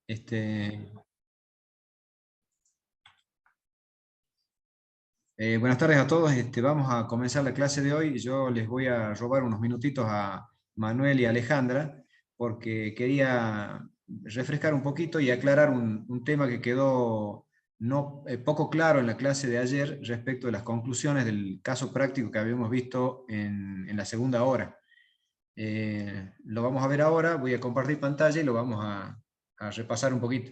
Este, Buenas tardes a todos. Vamos a comenzar la clase de hoy. Yo les voy a robar unos minutitos a Manuel y Alejandra porque quería refrescar un poquito y aclarar un tema que quedó poco claro en la clase de ayer respecto de las conclusiones del caso práctico que habíamos visto en la segunda hora. Lo vamos a ver ahora. Voy a compartir pantalla y lo vamos a repasar un poquito.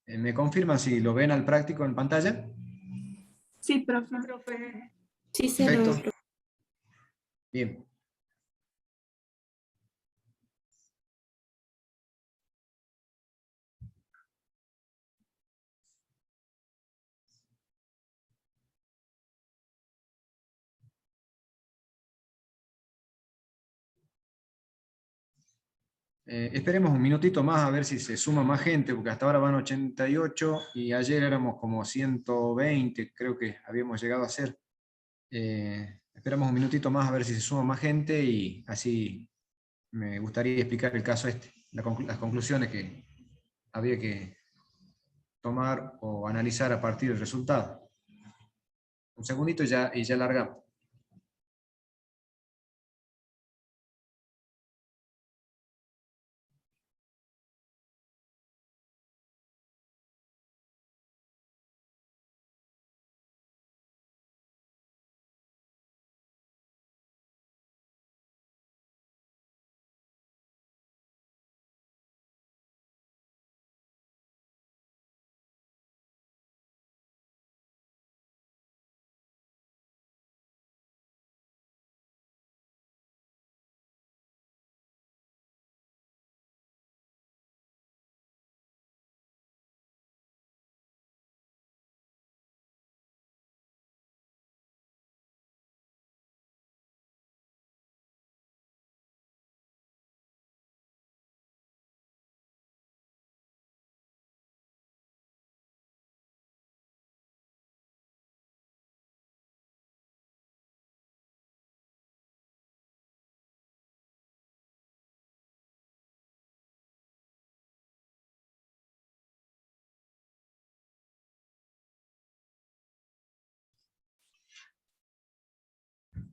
¿Me confirman si lo ven al práctico en pantalla? Sí, profe. Sí, se lo Perfecto. ve, profe. Bien. Esperemos un minutito más a ver si se suma más gente, porque hasta ahora van 88 y ayer éramos como 120, creo que habíamos llegado a ser. Esperamos un minutito más a ver si se suma más gente y así me gustaría explicar el caso las conclusiones que había que tomar o analizar a partir del resultado. Un segundito y ya largamos.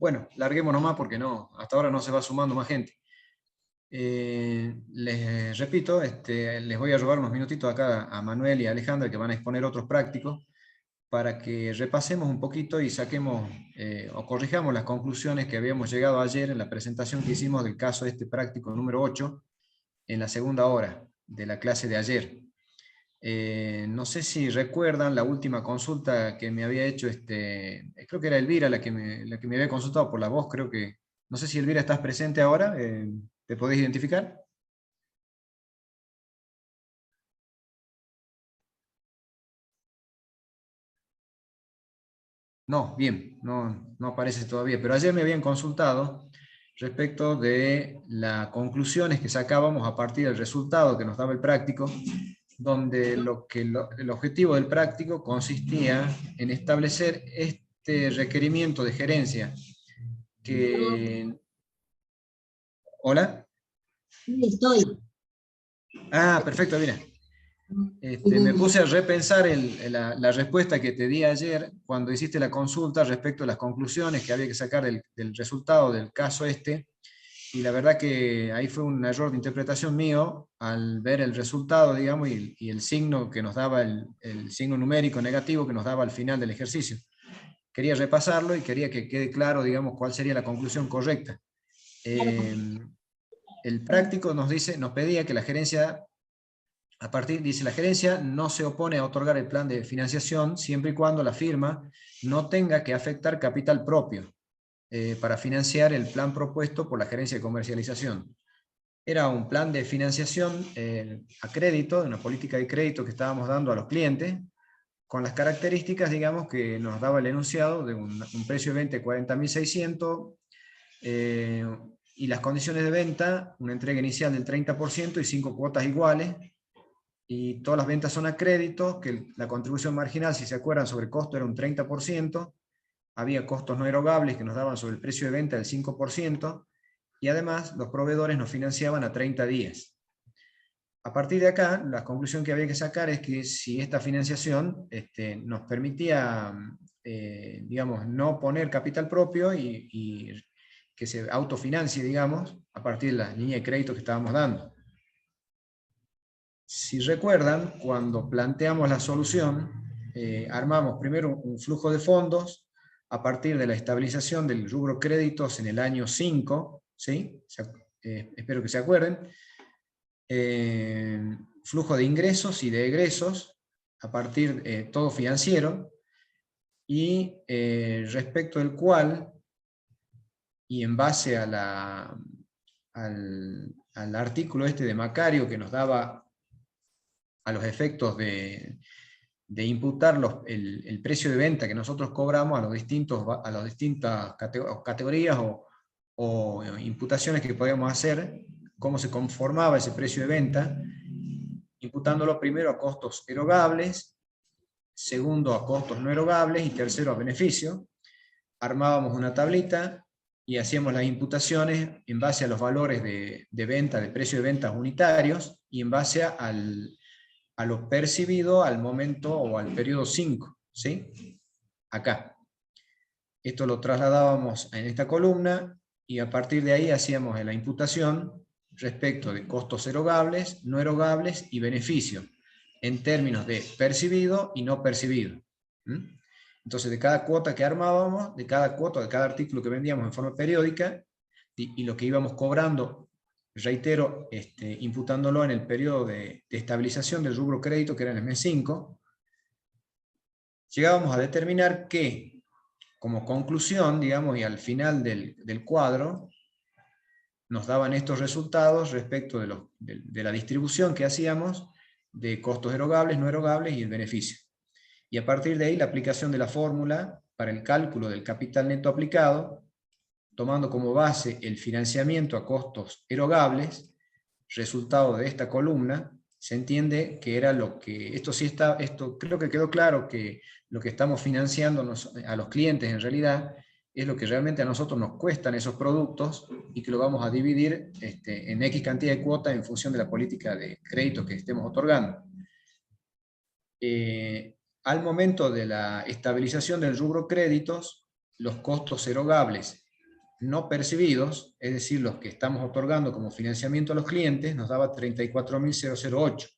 Bueno, larguemos nomás porque no, hasta ahora no se va sumando más gente. Les repito, les voy a robar unos minutitos acá a Manuel y a Alejandra que van a exponer otros prácticos para que repasemos un poquito y saquemos o corrijamos las conclusiones que habíamos llegado ayer en la presentación que hicimos del caso práctico número 8 en la segunda hora de la clase de ayer. No sé si recuerdan la última consulta que me había hecho, creo que era Elvira la que me había consultado por la voz, creo que, no sé si Elvira estás presente ahora, ¿te podés identificar? No, bien, no aparece todavía, pero ayer me habían consultado respecto de las conclusiones que sacábamos a partir del resultado que nos daba el práctico, donde el objetivo del práctico consistía en establecer este requerimiento de gerencia que... ¿Hola? Sí, estoy. Ah, perfecto, mira. Me puse a repensar la respuesta que te di ayer cuando hiciste la consulta respecto a las conclusiones que había que sacar del resultado del caso y la verdad que ahí fue un error de interpretación mío al ver el resultado, digamos, y el signo que nos daba, el signo numérico negativo que nos daba al final del ejercicio. Quería repasarlo y quería que quede claro, digamos, cuál sería la conclusión correcta. El práctico nos pedía que la gerencia, dice, la gerencia no se opone a otorgar el plan de financiación siempre y cuando la firma no tenga que afectar capital propio para financiar el plan propuesto por la gerencia de comercialización. Era un plan de financiación a crédito, una política de crédito que estábamos dando a los clientes, con las características, digamos, que nos daba el enunciado de un precio de venta de 40.600 y las condiciones de venta, una entrega inicial del 30% y 5 cuotas iguales, y todas las ventas son a crédito, que la contribución marginal, si se acuerdan, sobre costo era un 30%, había costos no erogables que nos daban sobre el precio de venta del 5%, y además los proveedores nos financiaban a 30 días. A partir de acá, la conclusión que había que sacar es que si esta financiación nos permitía, digamos, no poner capital propio y que se autofinancie, digamos, a partir de la línea de crédito que estábamos dando. Si recuerdan, cuando planteamos la solución, armamos primero un flujo de fondos a partir de la estabilización del rubro créditos en el año 5, ¿sí? Espero que se acuerden. Flujo de ingresos y de egresos a partir de todo financiero, y respecto del cual, y en base a al artículo de Macario que nos daba a los efectos de imputar el precio de venta que nosotros cobramos a las distintas categorías o imputaciones que podíamos hacer, cómo se conformaba ese precio de venta, imputándolo primero a costos erogables, segundo a costos no erogables y tercero a beneficio. Armábamos una tablita y hacíamos las imputaciones en base a los valores de venta, de precio de ventas unitarios, y en base a lo percibido al momento o al periodo 5, ¿sí? Acá. Esto lo trasladábamos en esta columna y a partir de ahí hacíamos la imputación respecto de costos erogables, no erogables y beneficio, en términos de percibido y no percibido. Entonces, de cada cuota que armábamos, de cada cuota, de cada artículo que vendíamos en forma periódica, y lo que íbamos cobrando, reitero, imputándolo en el periodo de estabilización del rubro crédito, que era en el mes 5, llegábamos a determinar que, como conclusión, digamos, y al final del cuadro, nos daban estos resultados respecto de la distribución que hacíamos de costos erogables, no erogables y el beneficio. Y a partir de ahí la aplicación de la fórmula para el cálculo del capital neto aplicado, tomando como base el financiamiento a costos erogables, resultado de esta columna, se entiende que era lo que, esto creo que quedó claro, que lo que estamos financiando a los clientes en realidad es lo que realmente a nosotros nos cuestan esos productos, y que lo vamos a dividir en X cantidad de cuotas en función de la política de crédito que estemos otorgando. Al momento de la estabilización del rubro créditos, los costos erogables no percibidos, es decir, los que estamos otorgando como financiamiento a los clientes, nos daba 34.008.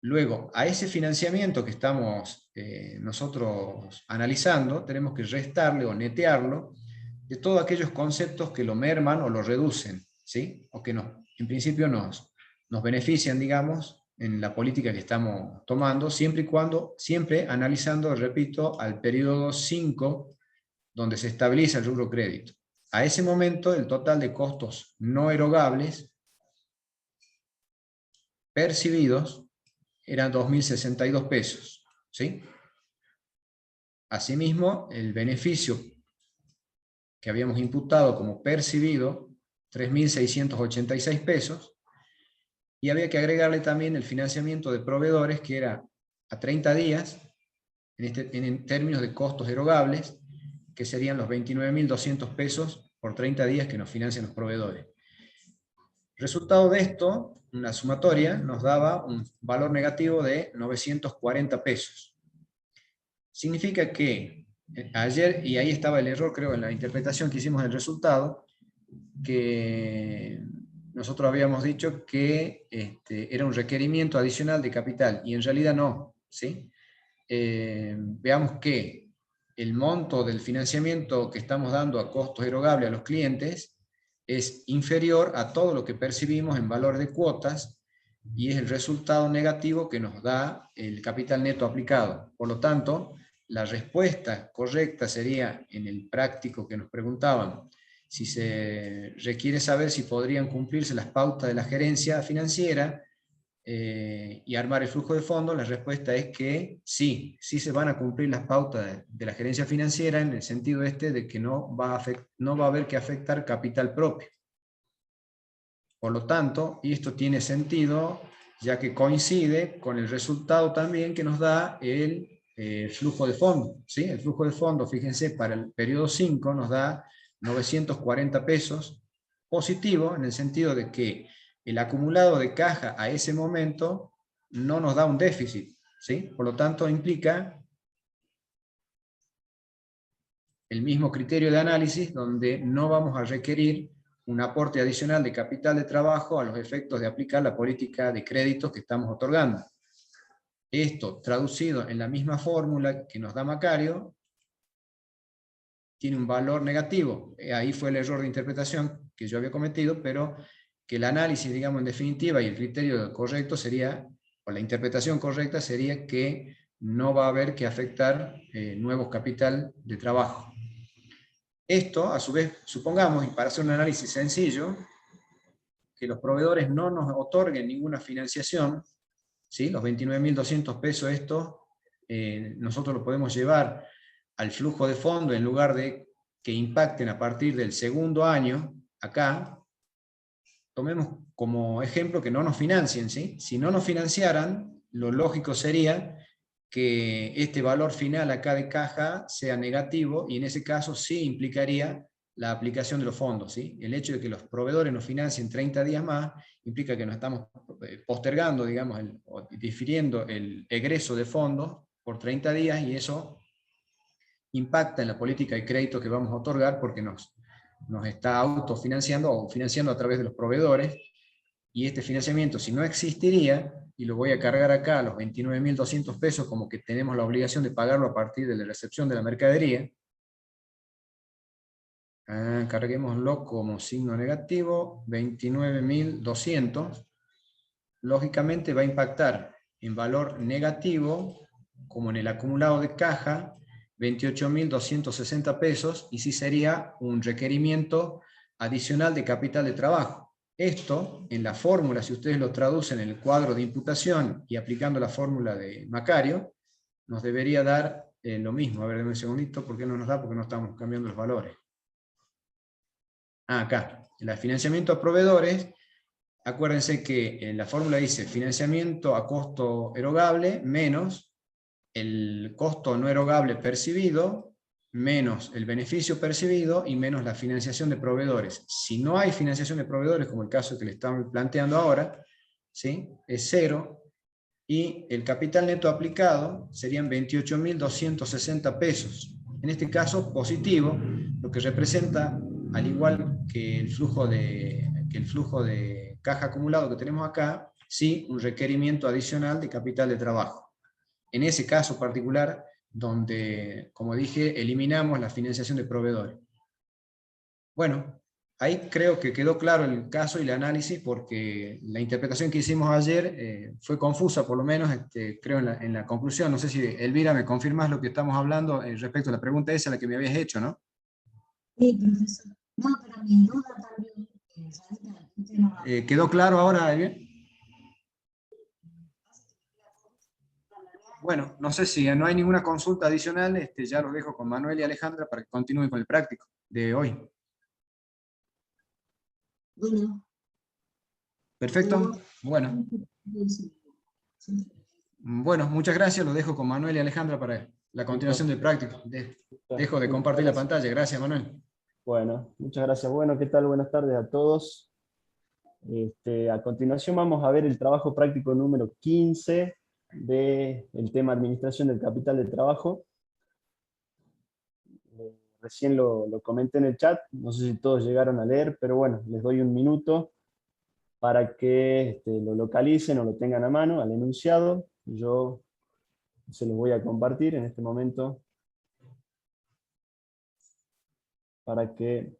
Luego, a ese financiamiento que estamos nosotros analizando, tenemos que restarle o netearlo de todos aquellos conceptos que lo merman o lo reducen, ¿sí? O que en principio nos benefician, digamos, en la política que estamos tomando, siempre analizando, repito, al periodo 5, donde se estabiliza el rubro crédito. A ese momento, el total de costos no erogables percibidos eran 2.062 pesos, ¿sí? Asimismo, el beneficio que habíamos imputado como percibido, 3.686 pesos, y había que agregarle también el financiamiento de proveedores, que era a 30 días, en términos de costos erogables, que serían los 29.200 pesos por 30 días que nos financian los proveedores. Resultado de esto, una sumatoria nos daba un valor negativo de 940 pesos. Significa que ayer, y ahí estaba el error, creo, en la interpretación que hicimos del resultado, que nosotros habíamos dicho que era un requerimiento adicional de capital, y en realidad no, ¿sí? Veamos que el monto del financiamiento que estamos dando a costos erogables a los clientes es inferior a todo lo que percibimos en valor de cuotas, y es el resultado negativo que nos da el capital neto aplicado. Por lo tanto, la respuesta correcta sería, en el práctico que nos preguntaban, si se requiere saber si podrían cumplirse las pautas de la gerencia financiera y armar el flujo de fondos, la respuesta es que sí se van a cumplir las pautas de la gerencia financiera, en el sentido de que no va a haber que afectar capital propio. Por lo tanto, y esto tiene sentido, ya que coincide con el resultado también que nos da el flujo de fondo, ¿sí? El flujo de fondo, fíjense, para el periodo 5 nos da 940 pesos, positivo en el sentido de que el acumulado de caja a ese momento no nos da un déficit, ¿sí? Por lo tanto, implica el mismo criterio de análisis donde no vamos a requerir un aporte adicional de capital de trabajo a los efectos de aplicar la política de créditos que estamos otorgando. Esto, traducido en la misma fórmula que nos da Macario, tiene un valor negativo. Ahí fue el error de interpretación que yo había cometido, pero que el análisis, digamos, en definitiva, y el criterio correcto sería, o la interpretación correcta sería que no va a haber que afectar nuevos capital de trabajo. Esto, a su vez, supongamos, y para hacer un análisis sencillo, que los proveedores no nos otorguen ninguna financiación, ¿sí? Los 29.200 pesos estos, nosotros los podemos llevar al flujo de fondo en lugar de que impacten a partir del segundo año, acá, tomemos como ejemplo que no nos financien, ¿sí? Si no nos financiaran, lo lógico sería que este valor final acá de caja sea negativo, y en ese caso sí implicaría la aplicación de los fondos, ¿sí? El hecho de que los proveedores nos financien 30 días más implica que nos estamos postergando, digamos, o difiriendo el egreso de fondos por 30 días, y eso impacta en la política de crédito que vamos a otorgar porque nos está autofinanciando o financiando a través de los proveedores, y este financiamiento, si no existiría, y lo voy a cargar acá a los 29.200 pesos como que tenemos la obligación de pagarlo a partir de la recepción de la mercadería, carguémoslo como signo negativo, 29.200, lógicamente va a impactar en valor negativo, como en el acumulado de caja, 28.260 pesos, y sí sería un requerimiento adicional de capital de trabajo. Esto, en la fórmula, si ustedes lo traducen en el cuadro de imputación y aplicando la fórmula de Macario, nos debería dar lo mismo. A ver, denme un segundito, ¿por qué no nos da? Porque no estamos cambiando los valores. Acá, el financiamiento a proveedores, acuérdense que en la fórmula dice financiamiento a costo erogable menos el costo no erogable percibido, menos el beneficio percibido y menos la financiación de proveedores. Si no hay financiación de proveedores, como el caso que le estamos planteando ahora, ¿sí? Es cero, y el capital neto aplicado serían 28.260 pesos. En este caso, positivo, lo que representa, al igual que el flujo de caja acumulado que tenemos acá, sí, un requerimiento adicional de capital de trabajo. En ese caso particular, donde, como dije, eliminamos la financiación de proveedores. Bueno, ahí creo que quedó claro el caso y el análisis, porque la interpretación que hicimos ayer fue confusa, por lo menos creo en la conclusión. No sé si, Elvira, me confirmas lo que estamos hablando respecto a la pregunta esa, la que me habías hecho, ¿no? Sí, profesor. No, pero mi duda también, ¿Quedó claro ahora, Elvira? Bueno, no sé si no hay ninguna consulta adicional, ya los dejo con Manuel y Alejandra para que continúen con el práctico de hoy. Bueno, Perfecto. Bueno. Bueno, muchas gracias. Lo dejo con Manuel y Alejandra para la continuación del práctico. Dejo de compartir la pantalla. Gracias, Manuel. Bueno, muchas gracias. Bueno, ¿qué tal? Buenas tardes a todos. A continuación vamos a ver el trabajo práctico número 15 del tema Administración del Capital de Trabajo. Recién lo comenté en el chat, no sé si todos llegaron a leer, pero bueno, les doy un minuto para que lo localicen o lo tengan a mano, al enunciado. Yo se los voy a compartir en este momento para que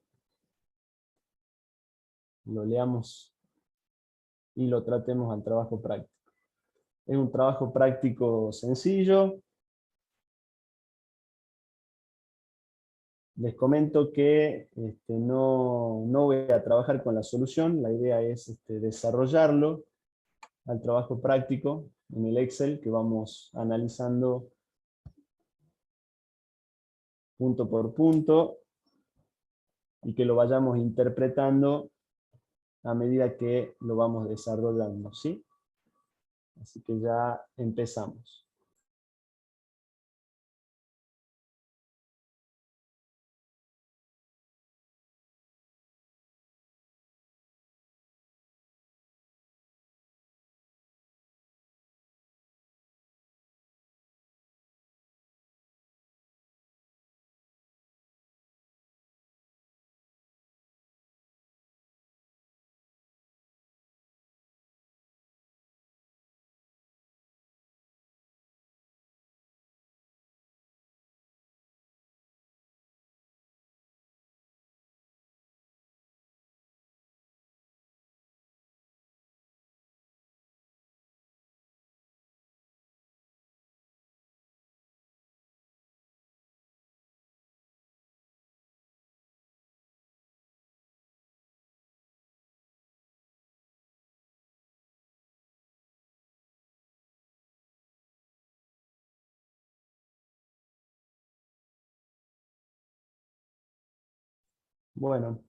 lo leamos y lo tratemos al trabajo práctico. Es un trabajo práctico sencillo. Les comento que no voy a trabajar con la solución, la idea es desarrollarlo al trabajo práctico en el Excel, que vamos analizando punto por punto y que lo vayamos interpretando a medida que lo vamos desarrollando, ¿sí? Así que ya empezamos. Bueno,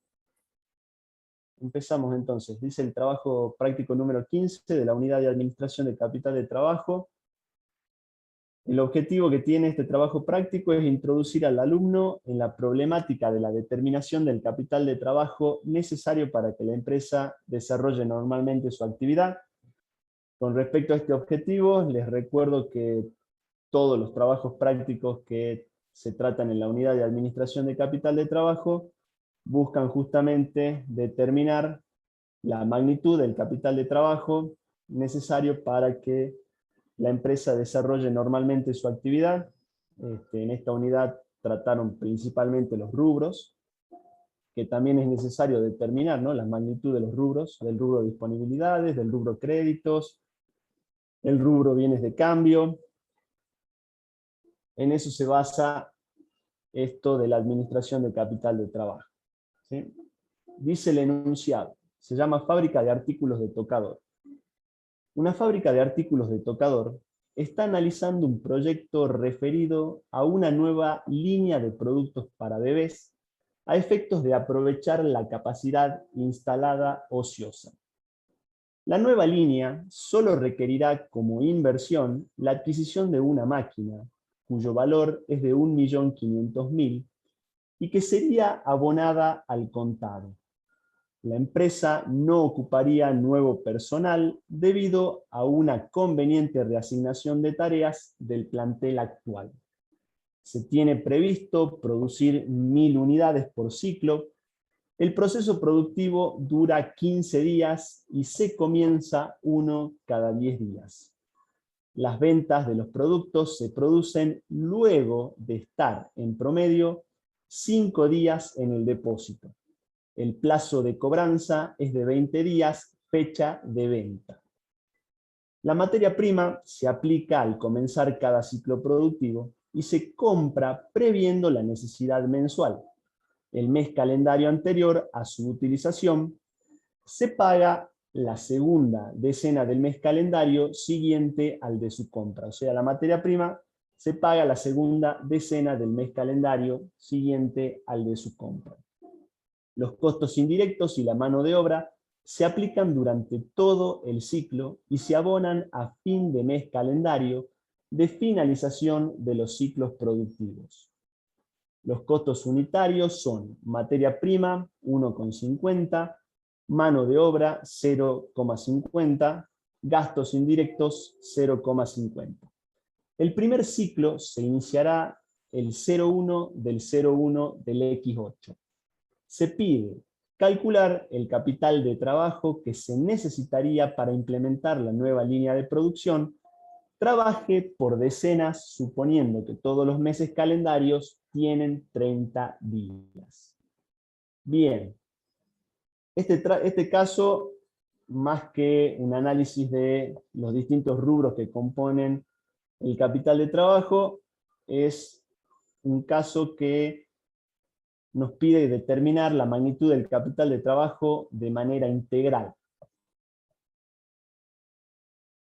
empezamos entonces. Dice el trabajo práctico número 15 de la Unidad de Administración de Capital de Trabajo. El objetivo que tiene este trabajo práctico es introducir al alumno en la problemática de la determinación del capital de trabajo necesario para que la empresa desarrolle normalmente su actividad. Con respecto a este objetivo, les recuerdo que todos los trabajos prácticos que se tratan en la Unidad de Administración de Capital de Trabajo buscan justamente determinar la magnitud del capital de trabajo necesario para que la empresa desarrolle normalmente su actividad. En esta unidad trataron principalmente los rubros, que también es necesario determinar, ¿no?, la magnitud de los rubros, del rubro disponibilidades, del rubro créditos, el rubro bienes de cambio. En eso se basa esto de la administración de capital de trabajo, ¿sí? Dice el enunciado, se llama fábrica de artículos de tocador. Una fábrica de artículos de tocador está analizando un proyecto referido a una nueva línea de productos para bebés a efectos de aprovechar la capacidad instalada ociosa. La nueva línea solo requerirá como inversión la adquisición de una máquina, cuyo valor es de 1.500.000 y que sería abonada al contado. La empresa no ocuparía nuevo personal debido a una conveniente reasignación de tareas del plantel actual. Se tiene previsto producir 1.000 unidades por ciclo. El proceso productivo dura 15 días y se comienza uno cada 10 días. Las ventas de los productos se producen luego de estar en promedio 5 días en el depósito. El plazo de cobranza es de 20 días, fecha de venta. La materia prima se aplica al comenzar cada ciclo productivo y se compra previendo la necesidad mensual. El mes calendario anterior a su utilización se paga la segunda decena del mes calendario siguiente al de su compra. O sea, la materia prima se paga la segunda decena del mes calendario siguiente al de su compra. Los costos indirectos y la mano de obra se aplican durante todo el ciclo y se abonan a fin de mes calendario de finalización de los ciclos productivos. Los costos unitarios son materia prima 1,50, mano de obra 0,50, gastos indirectos 0,50. El primer ciclo se iniciará el 01 del 01 del X8. Se pide calcular el capital de trabajo que se necesitaría para implementar la nueva línea de producción. Trabaje por decenas, suponiendo que todos los meses calendarios tienen 30 días. Bien, este caso, más que un análisis de los distintos rubros que componen el capital de trabajo, es un caso que nos pide determinar la magnitud del capital de trabajo de manera integral.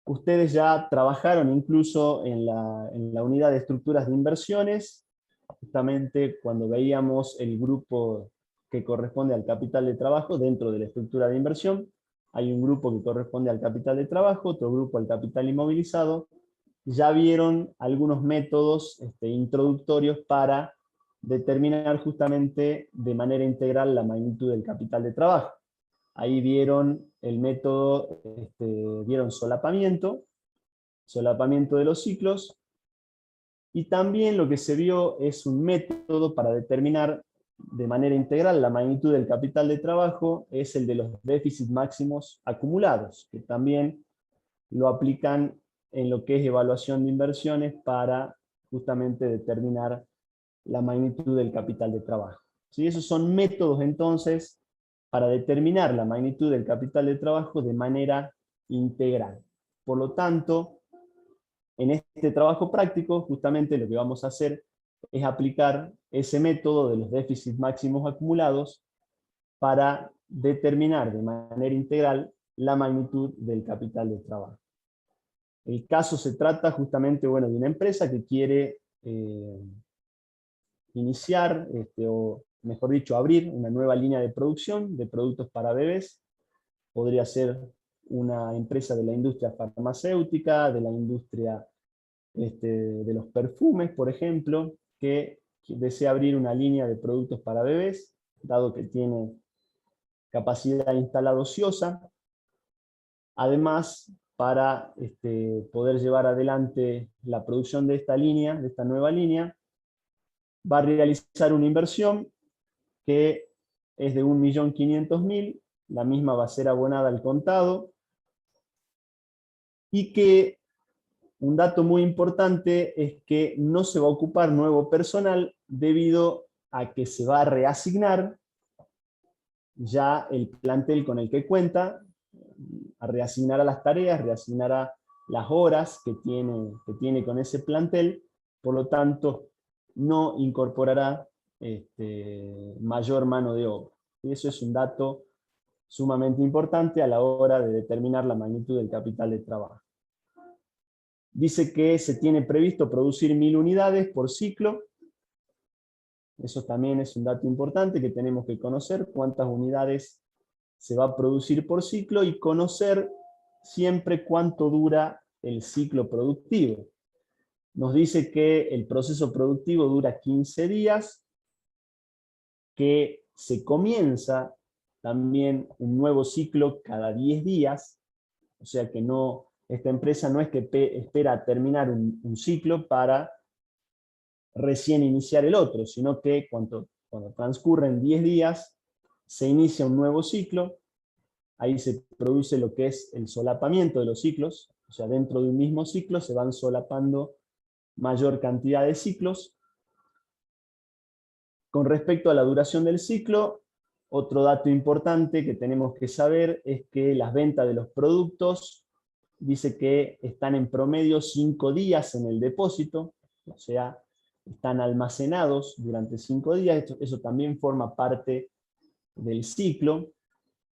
Ustedes ya trabajaron incluso en la unidad de estructuras de inversiones, justamente cuando veíamos el grupo que corresponde al capital de trabajo dentro de la estructura de inversión. hay un grupo que corresponde al capital de trabajo, otro grupo al capital inmovilizado. Ya vieron algunos métodos introductorios para determinar justamente de manera integral la magnitud del capital de trabajo. Ahí vieron el método, vieron solapamiento de los ciclos, y también lo que se vio es un método para determinar de manera integral la magnitud del capital de trabajo, es el de los déficits máximos acumulados, que también lo aplican en lo que es evaluación de inversiones para justamente determinar la magnitud del capital de trabajo. ¿Sí? Esos son métodos entonces para determinar la magnitud del capital de trabajo de manera integral. Por lo tanto, en este trabajo práctico, justamente lo que vamos a hacer es aplicar ese método de los déficits máximos acumulados para determinar de manera integral la magnitud del capital de trabajo. El caso se trata justamente, bueno, de una empresa que quiere iniciar, o mejor dicho, abrir una nueva línea de producción de productos para bebés. Podría ser una empresa de la industria farmacéutica, de la industria de los perfumes, por ejemplo, que desea abrir una línea de productos para bebés, dado que tiene capacidad instalada ociosa. Además, para poder llevar adelante la producción de esta línea, de esta nueva línea, va a realizar una inversión que es de 1.500.000, la misma va a ser abonada al contado, y que un dato muy importante es que no se va a ocupar nuevo personal debido a que se va a reasignar ya el plantel con el que cuenta, a reasignar a las tareas, reasignar a las horas que tiene con ese plantel, por lo tanto no incorporará mayor mano de obra. Y eso es un dato sumamente importante a la hora de determinar la magnitud del capital de trabajo. Dice que se tiene previsto producir 1.000 unidades por ciclo. Eso también es un dato importante que tenemos que conocer, cuántas unidades se va a producir por ciclo, y conocer siempre cuánto dura el ciclo productivo. Nos dice que el proceso productivo dura 15 días, que se comienza también un nuevo ciclo cada 10 días, o sea que esta empresa no es que espera terminar un ciclo para recién iniciar el otro, sino que cuando transcurren 10 días se inicia un nuevo ciclo. Ahí se produce lo que es el solapamiento de los ciclos, o sea, dentro de un mismo ciclo se van solapando mayor cantidad de ciclos. Con respecto a la duración del ciclo, otro dato importante que tenemos que saber es que las ventas de los productos dice que están en promedio 5 días en el depósito, o sea, están almacenados durante 5 días, eso también forma parte del ciclo.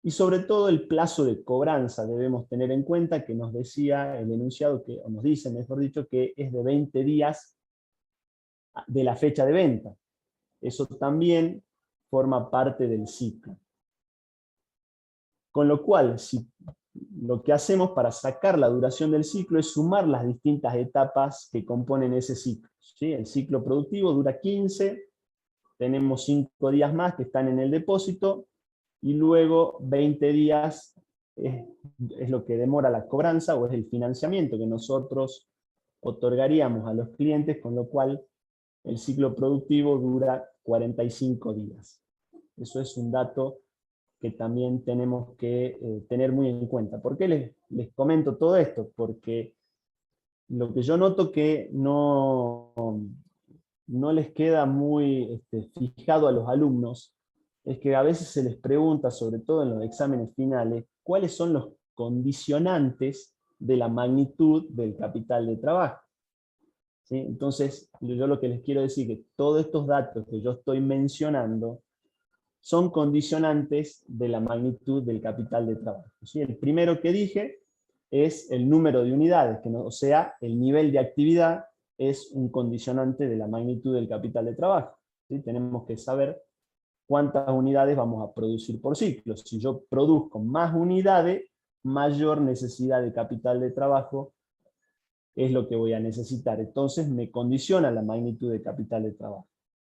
Y sobre todo el plazo de cobranza debemos tener en cuenta, que nos decía el enunciado, o nos dice, mejor dicho, que es de 20 días de la fecha de venta. Eso también forma parte del ciclo. Con lo cual, lo que hacemos para sacar la duración del ciclo es sumar las distintas etapas que componen ese ciclo. ¿Sí? El ciclo productivo dura 15, tenemos 5 días más que están en el depósito, y luego 20 días es lo que demora la cobranza, o es el financiamiento que nosotros otorgaríamos a los clientes, con lo cual el ciclo productivo dura 45 días. Eso es un dato que también tenemos que tener muy en cuenta. ¿Por qué les comento todo esto? Porque lo que yo noto que no les queda muy fijado a los alumnos es que a veces se les pregunta, sobre todo en los exámenes finales, cuáles son los condicionantes de la magnitud del capital de trabajo. ¿Sí? Entonces, yo lo que les quiero decir es que todos estos datos que yo estoy mencionando son condicionantes de la magnitud del capital de trabajo. ¿Sí? El primero que dije es el número de unidades, o sea, el nivel de actividad es un condicionante de la magnitud del capital de trabajo. ¿Sí? Tenemos que saber cuántas unidades vamos a producir por ciclo. Si yo produzco más unidades, mayor necesidad de capital de trabajo es lo que voy a necesitar. Entonces me condiciona la magnitud de capital de trabajo.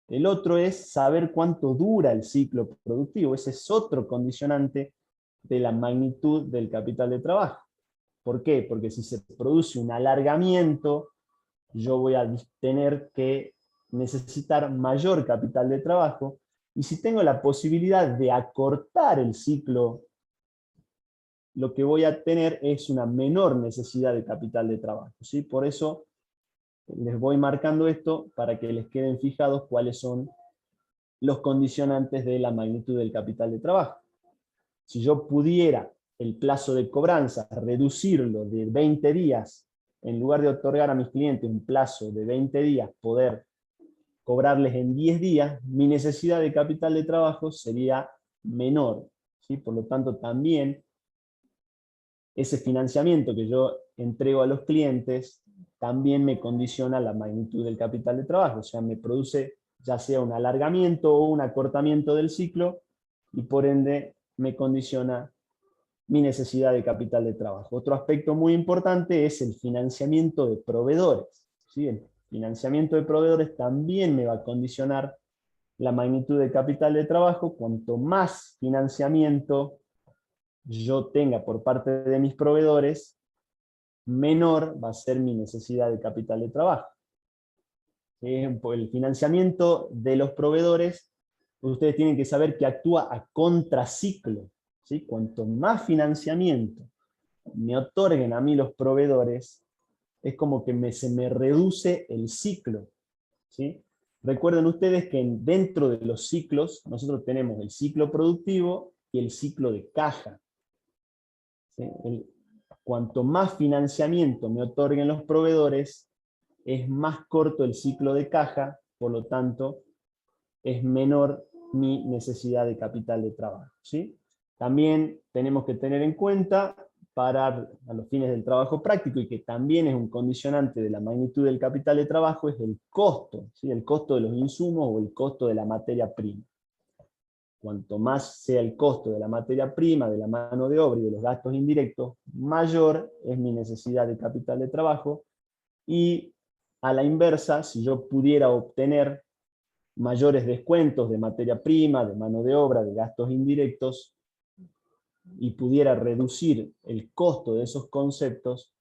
El otro es saber cuánto dura el ciclo productivo. Ese es otro condicionante de la magnitud del capital de trabajo. ¿Por qué? Porque si se produce un alargamiento, yo voy a tener que necesitar mayor capital de trabajo, y si tengo la posibilidad de acortar el ciclo, lo que voy a tener es una menor necesidad de capital de trabajo, ¿sí? Por eso les voy marcando esto para que les queden fijados cuáles son los condicionantes de la magnitud del capital de trabajo. Si yo pudiera el plazo de cobranza reducirlo de 20 días, en lugar de otorgar a mis clientes un plazo de 20 días, poder cobrarles en 10 días, mi necesidad de capital de trabajo sería menor, ¿sí? Por lo tanto, también ese financiamiento que yo entrego a los clientes también me condiciona la magnitud del capital de trabajo, o sea, me produce ya sea un alargamiento o un acortamiento del ciclo, y por ende me condiciona mi necesidad de capital de trabajo. Otro aspecto muy importante es el financiamiento de proveedores, ¿sí? El financiamiento de proveedores también me va a condicionar la magnitud de capital de trabajo. Cuanto más financiamiento yo tenga por parte de mis proveedores, menor va a ser mi necesidad de capital de trabajo. El financiamiento de los proveedores, ustedes tienen que saber que actúa a contraciclo, ¿sí? Cuanto más financiamiento me otorguen a mí los proveedores, es como que se me reduce el ciclo, ¿sí? Recuerden ustedes que dentro de los ciclos, nosotros tenemos el ciclo productivo y el ciclo de caja, ¿sí? Cuanto más financiamiento me otorguen los proveedores, es más corto el ciclo de caja, por lo tanto, es menor mi necesidad de capital de trabajo, ¿sí? También tenemos que tener en cuenta, para a los fines del trabajo práctico, y que también es un condicionante de la magnitud del capital de trabajo, es el costo, ¿sí? El costo de los insumos o el costo de la materia prima. Cuanto más sea el costo de la materia prima, de la mano de obra y de los gastos indirectos, mayor es mi necesidad de capital de trabajo. Y a la inversa, si yo pudiera obtener mayores descuentos de materia prima, de mano de obra, de gastos indirectos, y pudiera reducir el costo de esos conceptos,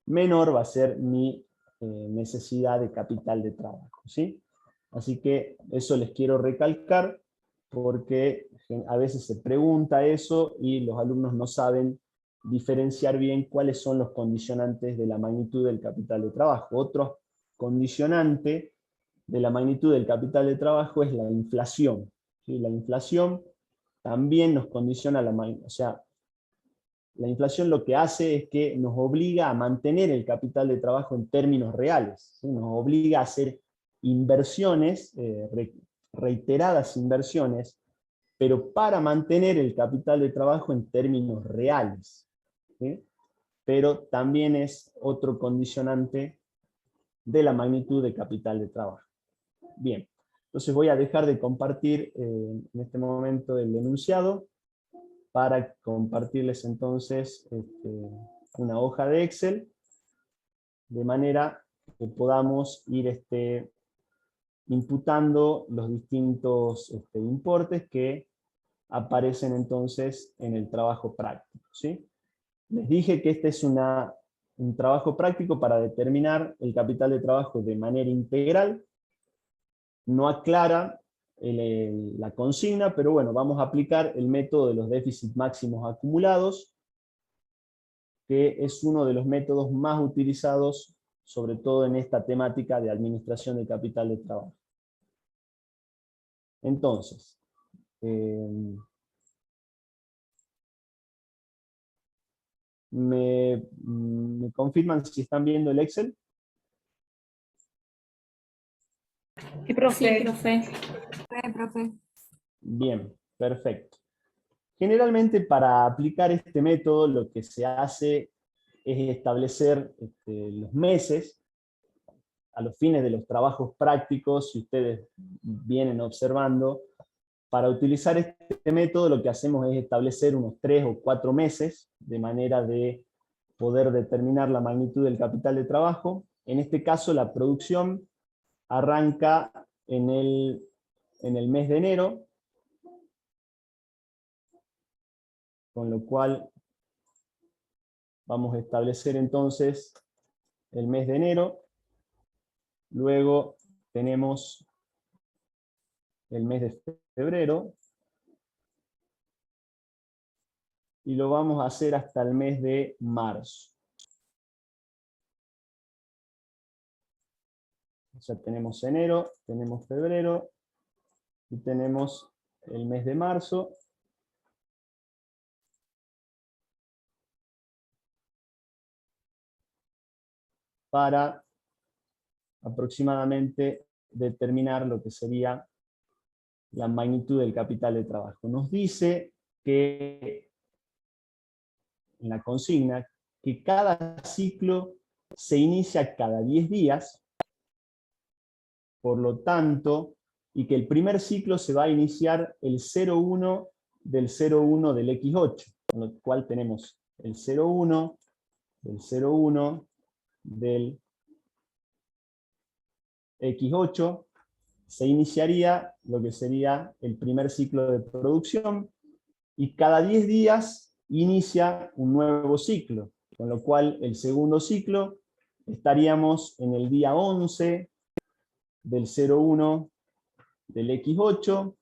menor va a ser mi necesidad de capital de trabajo, ¿sí? Así que eso les quiero recalcar, porque a veces se pregunta eso y los alumnos no saben diferenciar bien cuáles son los condicionantes de la magnitud del capital de trabajo. Otro condicionante de la magnitud del capital de trabajo es la inflación, ¿sí? La inflación también nos condiciona o sea, la inflación lo que hace es que nos obliga a mantener el capital de trabajo en términos reales, ¿sí? Nos obliga a hacer inversiones, reiteradas inversiones, pero para mantener el capital de trabajo en términos reales, ¿sí? Pero también es otro condicionante de la magnitud de capital de trabajo. Bien, entonces voy a dejar de compartir en este momento el enunciado para compartirles entonces una hoja de Excel, de manera que podamos ir imputando los distintos importes que aparecen entonces en el trabajo práctico, ¿sí? Les dije que este es un trabajo práctico para determinar el capital de trabajo de manera integral. No aclara la consigna, pero bueno, vamos a aplicar el método de los déficits máximos acumulados, que es uno de los métodos más utilizados, sobre todo en esta temática de administración de capital de trabajo. Entonces, ¿me confirman si están viendo el Excel? Sí, profe. Sí, profe. Profe. Bien, perfecto. Generalmente para aplicar este método lo que se hace es establecer los meses a los fines de los trabajos prácticos. Si ustedes vienen observando, Para utilizar este método lo que hacemos es establecer unos 3 o 4 meses, de manera de poder determinar la magnitud del capital de trabajo. En este caso la producción arranca en el mes de enero, con lo cual vamos a establecer entonces el mes de enero, luego tenemos el mes de febrero, y lo vamos a hacer hasta el mes de marzo. Ya tenemos enero, tenemos febrero, y tenemos el mes de marzo. Para aproximadamente determinar lo que sería la magnitud del capital de trabajo. Nos dice que en la consigna que cada ciclo se inicia cada 10 días, por lo tanto, y que el primer ciclo se va a iniciar el 0,1 del 0,1 del X8, con lo cual tenemos el 0,1 del 0,1 del X8, se iniciaría lo que sería el primer ciclo de producción, y cada 10 días inicia un nuevo ciclo, con lo cual el segundo ciclo estaríamos en el día 11 del 01 del X8,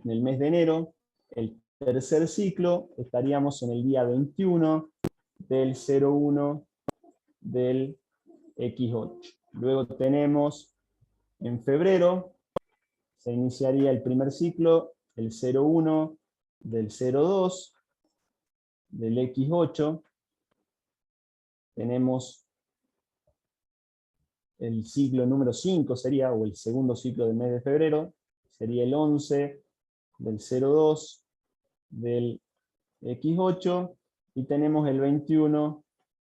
en el mes de enero. El tercer ciclo estaríamos en el día 21 del 01 del X8. Luego tenemos en febrero, se iniciaría el primer ciclo, el 01 del 02 del X8. Tenemos el ciclo número 5 sería, o el segundo ciclo del mes de febrero, sería el 11 del 02 del X8, y tenemos el 21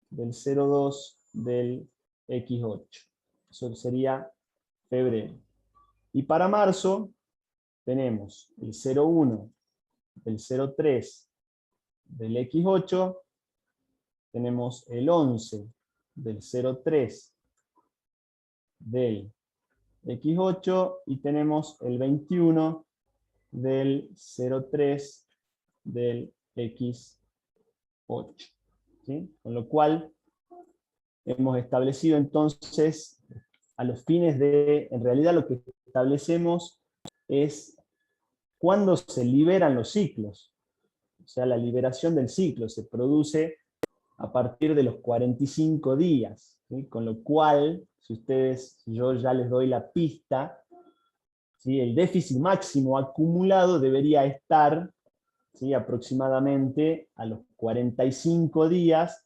del 02 del X8. Eso sería febrero. Y para marzo tenemos el 01 del 03 del X8, tenemos el 11 del 03 del X8, y tenemos el 21 del 03 del X8. ¿Sí? Con lo cual hemos establecido entonces, a los fines de, en realidad lo que establecemos es cuándo se liberan los ciclos. O sea, la liberación del ciclo se produce a partir de los 45 días. ¿Sí? Con lo cual, si yo ya les doy la pista, ¿sí? El déficit máximo acumulado debería estar, ¿sí? Aproximadamente a los 45 días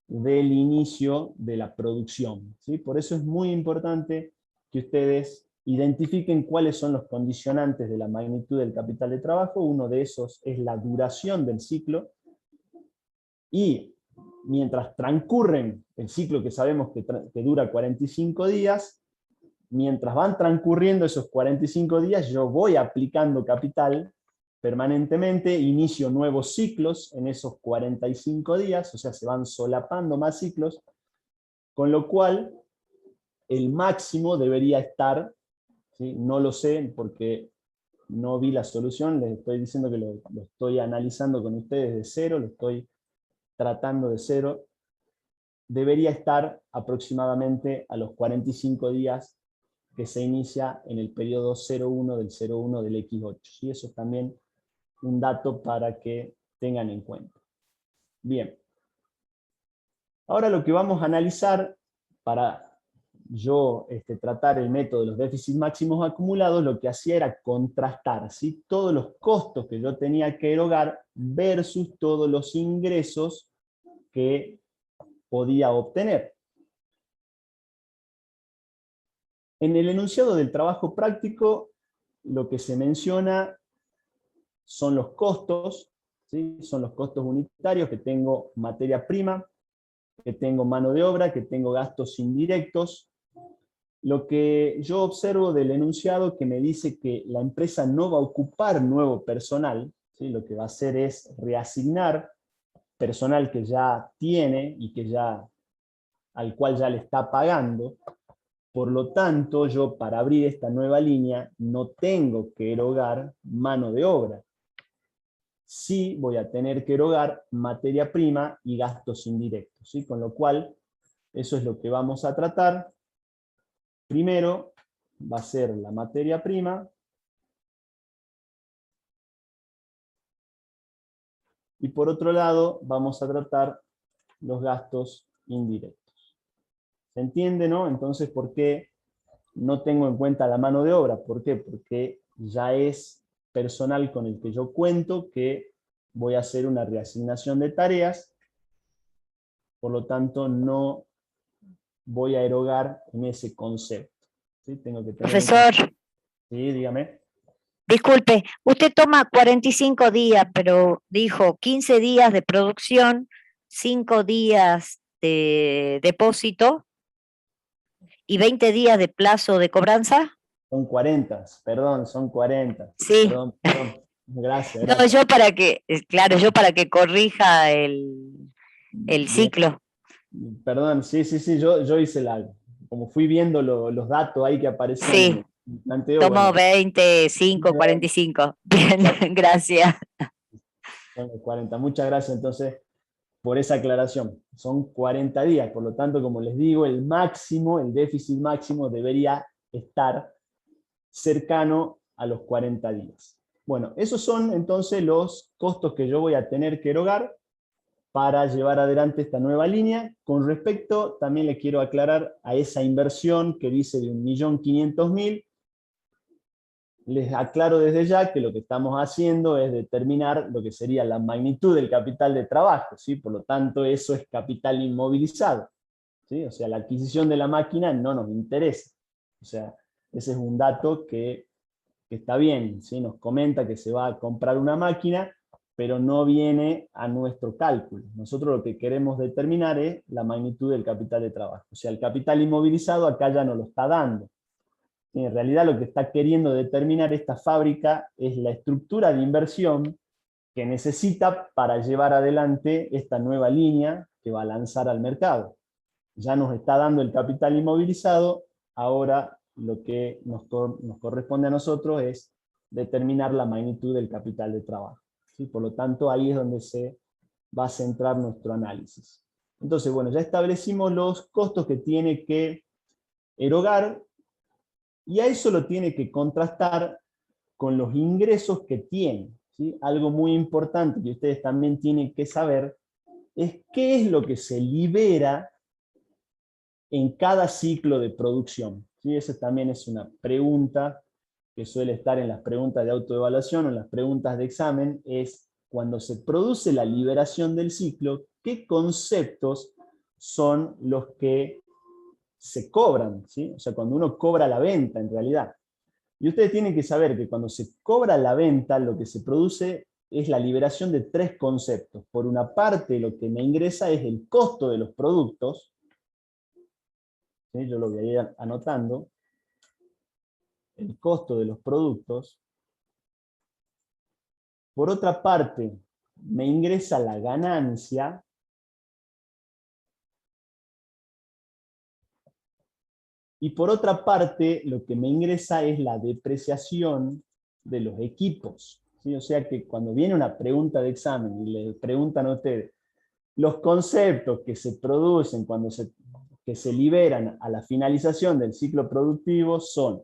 del inicio de la producción. ¿Sí? Por eso es muy importante que ustedes identifiquen cuáles son los condicionantes de la magnitud del capital de trabajo. Uno de esos es la duración del ciclo, y mientras transcurren el ciclo, que sabemos que dura 45 días, mientras van transcurriendo esos 45 días, yo voy aplicando capital permanentemente, inicio nuevos ciclos en esos 45 días, o sea, se van solapando más ciclos, con lo cual el máximo debería estar, ¿sí? No lo sé porque no vi la solución, les estoy diciendo que lo estoy analizando con ustedes de cero, lo estoy tratando de cero, debería estar aproximadamente a los 45 días que se inicia en el periodo 01 del 01 del X8. ¿Sí? Eso es también un dato para que tengan en cuenta. Bien. Ahora lo que vamos a analizar, para yo tratar el método de los déficits máximos acumulados, lo que hacía era contrastar, ¿sí? Todos los costos que yo tenía que erogar versus todos los ingresos que podía obtener. En el enunciado del trabajo práctico, lo que se menciona son los costos, ¿sí? Son los costos unitarios, que tengo materia prima, que tengo mano de obra, que tengo gastos indirectos, lo que yo observo del enunciado que me dice que la empresa no va a ocupar nuevo personal, ¿sí? Lo que va a hacer es reasignar personal que ya tiene y que ya, al cual ya le está pagando. Por lo tanto, yo para abrir esta nueva línea no tengo que erogar mano de obra. Sí voy a tener que erogar materia prima y gastos indirectos, ¿sí? Con lo cual, eso es lo que vamos a tratar. Primero va a ser la materia prima, y por otro lado vamos a tratar los gastos indirectos. ¿Se entiende, no? Entonces, ¿por qué no tengo en cuenta la mano de obra? ¿Por qué? Porque ya es personal con el que yo cuento, que voy a hacer una reasignación de tareas, por lo tanto no voy a erogar en ese concepto. ¿Sí? Tengo que tener Profesor, Sí, dígame. disculpe, usted toma 45 días, pero dijo 15 días de producción, 5 días de depósito y 20 días de plazo de cobranza. Son 40, perdón, son 40. Sí. Perdón. Gracias, No, gracias. yo para que, claro, yo para que corrija el Bien. ciclo. Perdón, sí, yo hice como fui viendo los datos ahí que aparecían en Sí, el planteo, tomo bueno, 25, 45. Bien, gracias. son los 40. Muchas gracias entonces por esa aclaración. Son 40 días, por lo tanto, como les digo, el déficit máximo debería estar cercano a los 40 días. Bueno, esos son entonces los costos que yo voy a tener que erogar para llevar adelante esta nueva línea. Con respecto, también le quiero aclarar a esa inversión que dice de 1.500.000, les aclaro desde ya que lo que estamos haciendo es determinar lo que sería la magnitud del capital de trabajo, ¿sí? Por lo tanto, eso es capital inmovilizado, ¿sí? O sea, la adquisición de la máquina no nos interesa. O sea, ese es un dato que está bien, ¿sí? Nos comenta que se va a comprar una máquina, pero no viene a nuestro cálculo. Nosotros lo que queremos determinar es la magnitud del capital de trabajo. O sea, el capital inmovilizado acá ya nos lo está dando. En realidad lo que está queriendo determinar esta fábrica es la estructura de inversión que necesita para llevar adelante esta nueva línea que va a lanzar al mercado. Ya nos está dando el capital inmovilizado, ahora lo que nos corresponde a nosotros es determinar la magnitud del capital de trabajo, ¿sí? Por lo tanto, ahí es donde se va a centrar nuestro análisis. Entonces, bueno, ya establecimos los costos que tiene que erogar, y a eso lo tiene que contrastar con los ingresos que tiene, ¿sí? Algo muy importante que ustedes también tienen que saber es qué es lo que se libera en cada ciclo de producción, ¿sí? Esa también es una pregunta que suele estar en las preguntas de autoevaluación o en las preguntas de examen, es cuando se produce la liberación del ciclo, ¿qué conceptos son los que se cobran? ¿Sí? O sea, cuando uno cobra la venta en realidad. Y ustedes tienen que saber que cuando se cobra la venta, lo que se produce es la liberación de 3 conceptos. Por una parte, lo que me ingresa es el costo de los productos, ¿sí? Yo lo voy a ir anotando, el costo de los productos. Por otra parte, me ingresa la ganancia, y por otra parte, lo que me ingresa es la depreciación de los equipos, ¿sí? O sea que cuando viene una pregunta de examen y le preguntan a ustedes, los conceptos que se producen que se liberan a la finalización del ciclo productivo son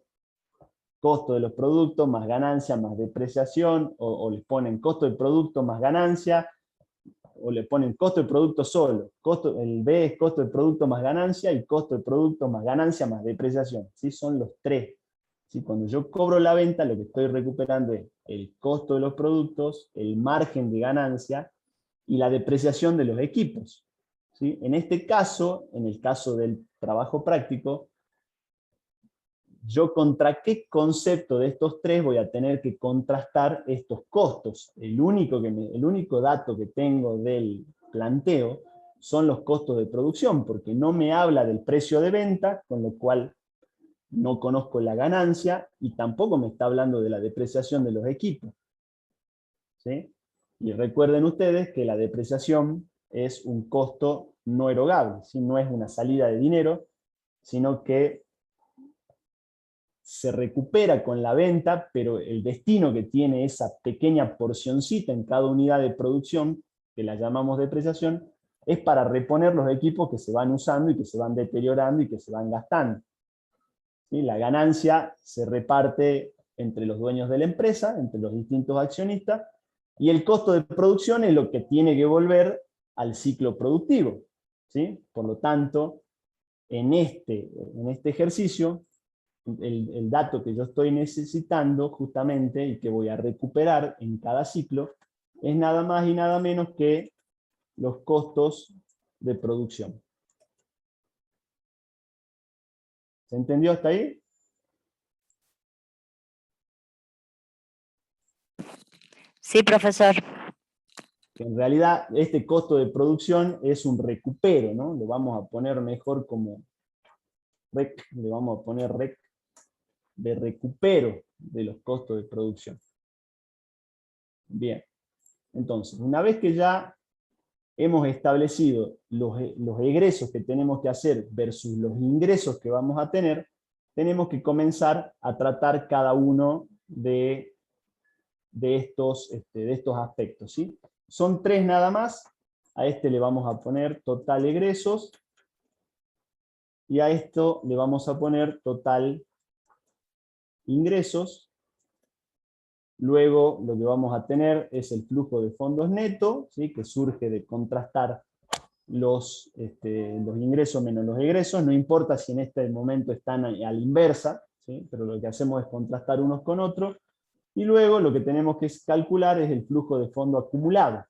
costo de los productos más ganancia más depreciación, o les ponen costo del producto más ganancia, o le ponen costo del producto solo. El B es costo del producto más ganancia, y costo del producto más ganancia más depreciación. ¿Sí? Son los 3. ¿Sí? Cuando yo cobro la venta, lo que estoy recuperando es el costo de los productos, el margen de ganancia y la depreciación de los equipos. ¿Sí? En este caso, en el caso del trabajo práctico, yo contra qué concepto de estos 3 voy a tener que contrastar estos costos. El único dato que tengo del planteo son los costos de producción, porque no me habla del precio de venta, con lo cual no conozco la ganancia y tampoco me está hablando de la depreciación de los equipos. ¿Sí? Y recuerden ustedes que la depreciación es un costo no erogable, ¿sí? No es una salida de dinero, sino que se recupera con la venta, pero el destino que tiene esa pequeña porcioncita en cada unidad de producción, que la llamamos depreciación, es para reponer los equipos que se van usando y que se van deteriorando y que se van gastando. ¿Sí? La ganancia se reparte entre los dueños de la empresa, entre los distintos accionistas, y el costo de producción es lo que tiene que volver al ciclo productivo. ¿Sí? Por lo tanto, en este ejercicio, el dato que yo estoy necesitando justamente y que voy a recuperar en cada ciclo es nada más y nada menos que los costos de producción. ¿Se entendió hasta ahí? Sí, profesor. Que en realidad este costo de producción es un recupero, ¿no? Lo vamos a poner mejor como REC, le vamos a poner REC de recupero de los costos de producción. Bien, entonces, una vez que ya hemos establecido los egresos que tenemos que hacer versus los ingresos que vamos a tener, tenemos que comenzar a tratar cada uno de estos aspectos, ¿sí? Son 3 nada más. A este le vamos a poner total egresos, y a esto le vamos a poner total ingresos. Luego lo que vamos a tener es el flujo de fondos neto, ¿sí? Que surge de contrastar los ingresos menos los egresos. No importa si en este momento están a la inversa, ¿sí? Pero lo que hacemos es contrastar unos con otros. Y luego lo que tenemos que calcular es el flujo de fondo acumulado.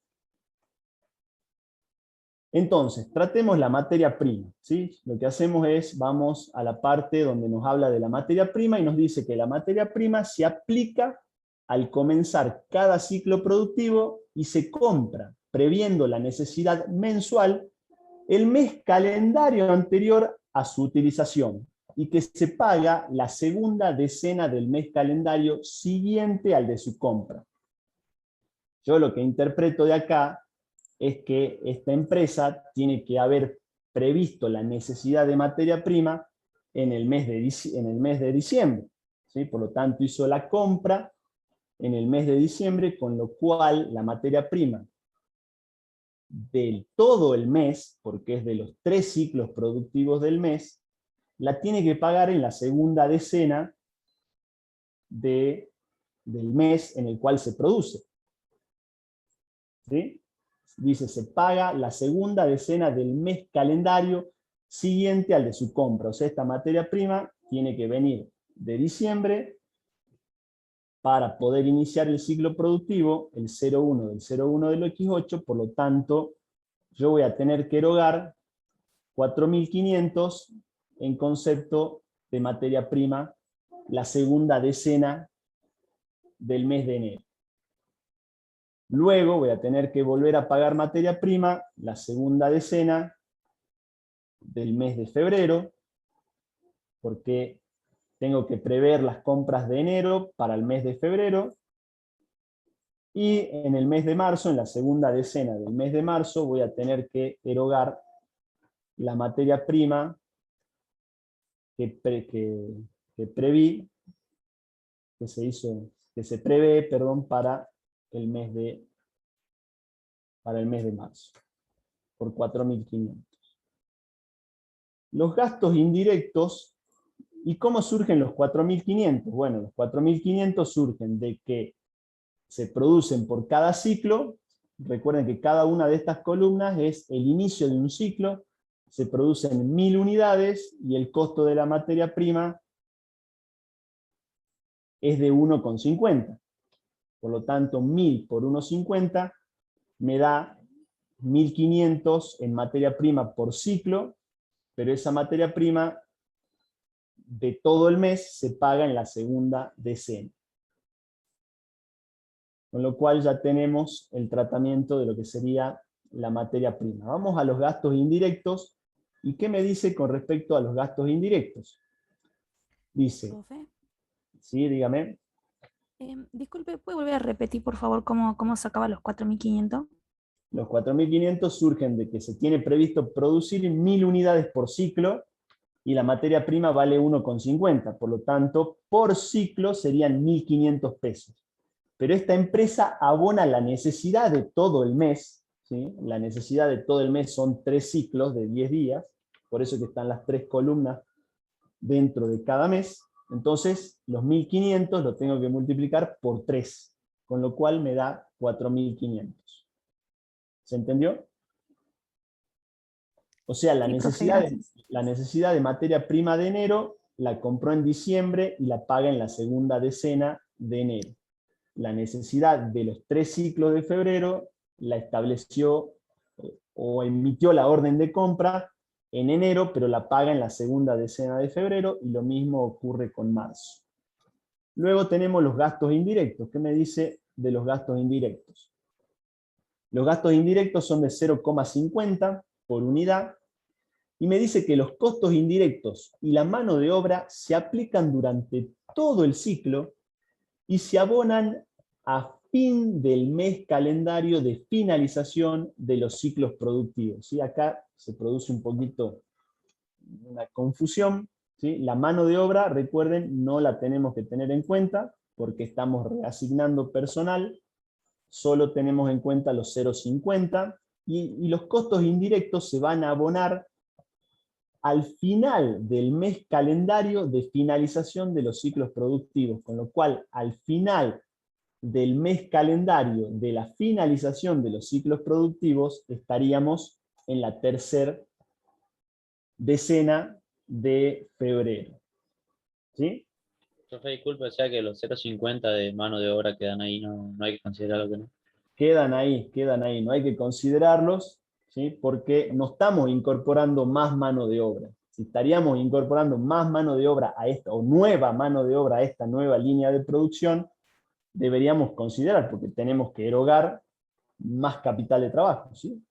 Entonces, tratemos la materia prima, ¿sí? Lo que hacemos es, vamos a la parte donde nos habla de la materia prima y nos dice que la materia prima se aplica al comenzar cada ciclo productivo y se compra, previendo la necesidad mensual, el mes calendario anterior a su utilización, y que se paga la segunda decena del mes calendario siguiente al de su compra. Yo lo que interpreto de acá es que esta empresa tiene que haber previsto la necesidad de materia prima en el mes de diciembre, ¿sí? Por lo tanto, hizo la compra en el mes de diciembre, con lo cual la materia prima del todo el mes, porque es de los 3 ciclos productivos del mes, la tiene que pagar en la segunda decena del mes en el cual se produce. ¿Sí? Dice, se paga la segunda decena del mes calendario siguiente al de su compra. O sea, esta materia prima tiene que venir de diciembre para poder iniciar el ciclo productivo, el 01 del 01 del X8, por lo tanto, yo voy a tener que erogar 4.500 en concepto de materia prima, la segunda decena del mes de enero. Luego voy a tener que volver a pagar materia prima, la segunda decena del mes de febrero, porque tengo que prever las compras de enero para el mes de febrero, y en el mes de marzo, en la segunda decena del mes de marzo, voy a tener que erogar la materia prima que prevé para el mes de marzo, por 4.500. Los gastos indirectos. ¿Y cómo surgen los 4.500? Bueno, los 4.500 surgen de que se producen por cada ciclo. Recuerden que cada una de estas columnas es el inicio de un ciclo. Se producen 1.000 unidades y el costo de la materia prima es de 1,50. Por lo tanto, 1.000 por 1,50 me da 1.500 en materia prima por ciclo, pero esa materia prima de todo el mes se paga en la segunda decena. Con lo cual ya tenemos el tratamiento de lo que sería la materia prima. Vamos a los gastos indirectos. ¿Y qué me dice con respecto a los gastos indirectos? Dice, Profe, sí, dígame. disculpe, ¿puede volver a repetir, por favor, cómo sacaba los 4.500? Los 4.500 surgen de que se tiene previsto producir 1.000 unidades por ciclo y la materia prima vale 1,50. Por lo tanto, por ciclo serían 1.500 pesos. Pero esta empresa abona la necesidad de todo el mes, ¿sí? La necesidad de todo el mes son 3 ciclos de 10 días, por eso que están las 3 columnas dentro de cada mes. Entonces, los 1.500 lo tengo que multiplicar por 3, con lo cual me da 4.500. ¿Se entendió? O sea, Sí, profe, gracias. la necesidad de materia prima de enero la compró en diciembre y la paga en la segunda decena de enero. La necesidad de los 3 ciclos de febrero la estableció o emitió la orden de compra en enero, pero la paga en la segunda decena de febrero, y lo mismo ocurre con marzo. Luego tenemos los gastos indirectos. ¿Qué me dice de los gastos indirectos? Los gastos indirectos son de 0,50 por unidad, y me dice que los costos indirectos y la mano de obra se aplican durante todo el ciclo y se abonan a fin del mes calendario de finalización de los ciclos productivos. ¿Sí? Acá se produce un poquito una confusión. ¿Sí? La mano de obra, recuerden, no la tenemos que tener en cuenta porque estamos reasignando personal, solo tenemos en cuenta los 0,50, y los costos indirectos se van a abonar al final del mes calendario de finalización de los ciclos productivos, con lo cual al final del mes calendario de la finalización de los ciclos productivos estaríamos en la tercera decena de febrero. ¿Sí? Profe, disculpe, o sea que los 0,50 de mano de obra quedan ahí, no hay que considerarlo que no. Quedan ahí, no hay que considerarlos, ¿sí? Porque no estamos incorporando más mano de obra. Si estaríamos incorporando más mano de obra a esta, o nueva mano de obra a esta nueva línea de producción, deberíamos considerar, porque tenemos que erogar más capital de trabajo, ¿sí?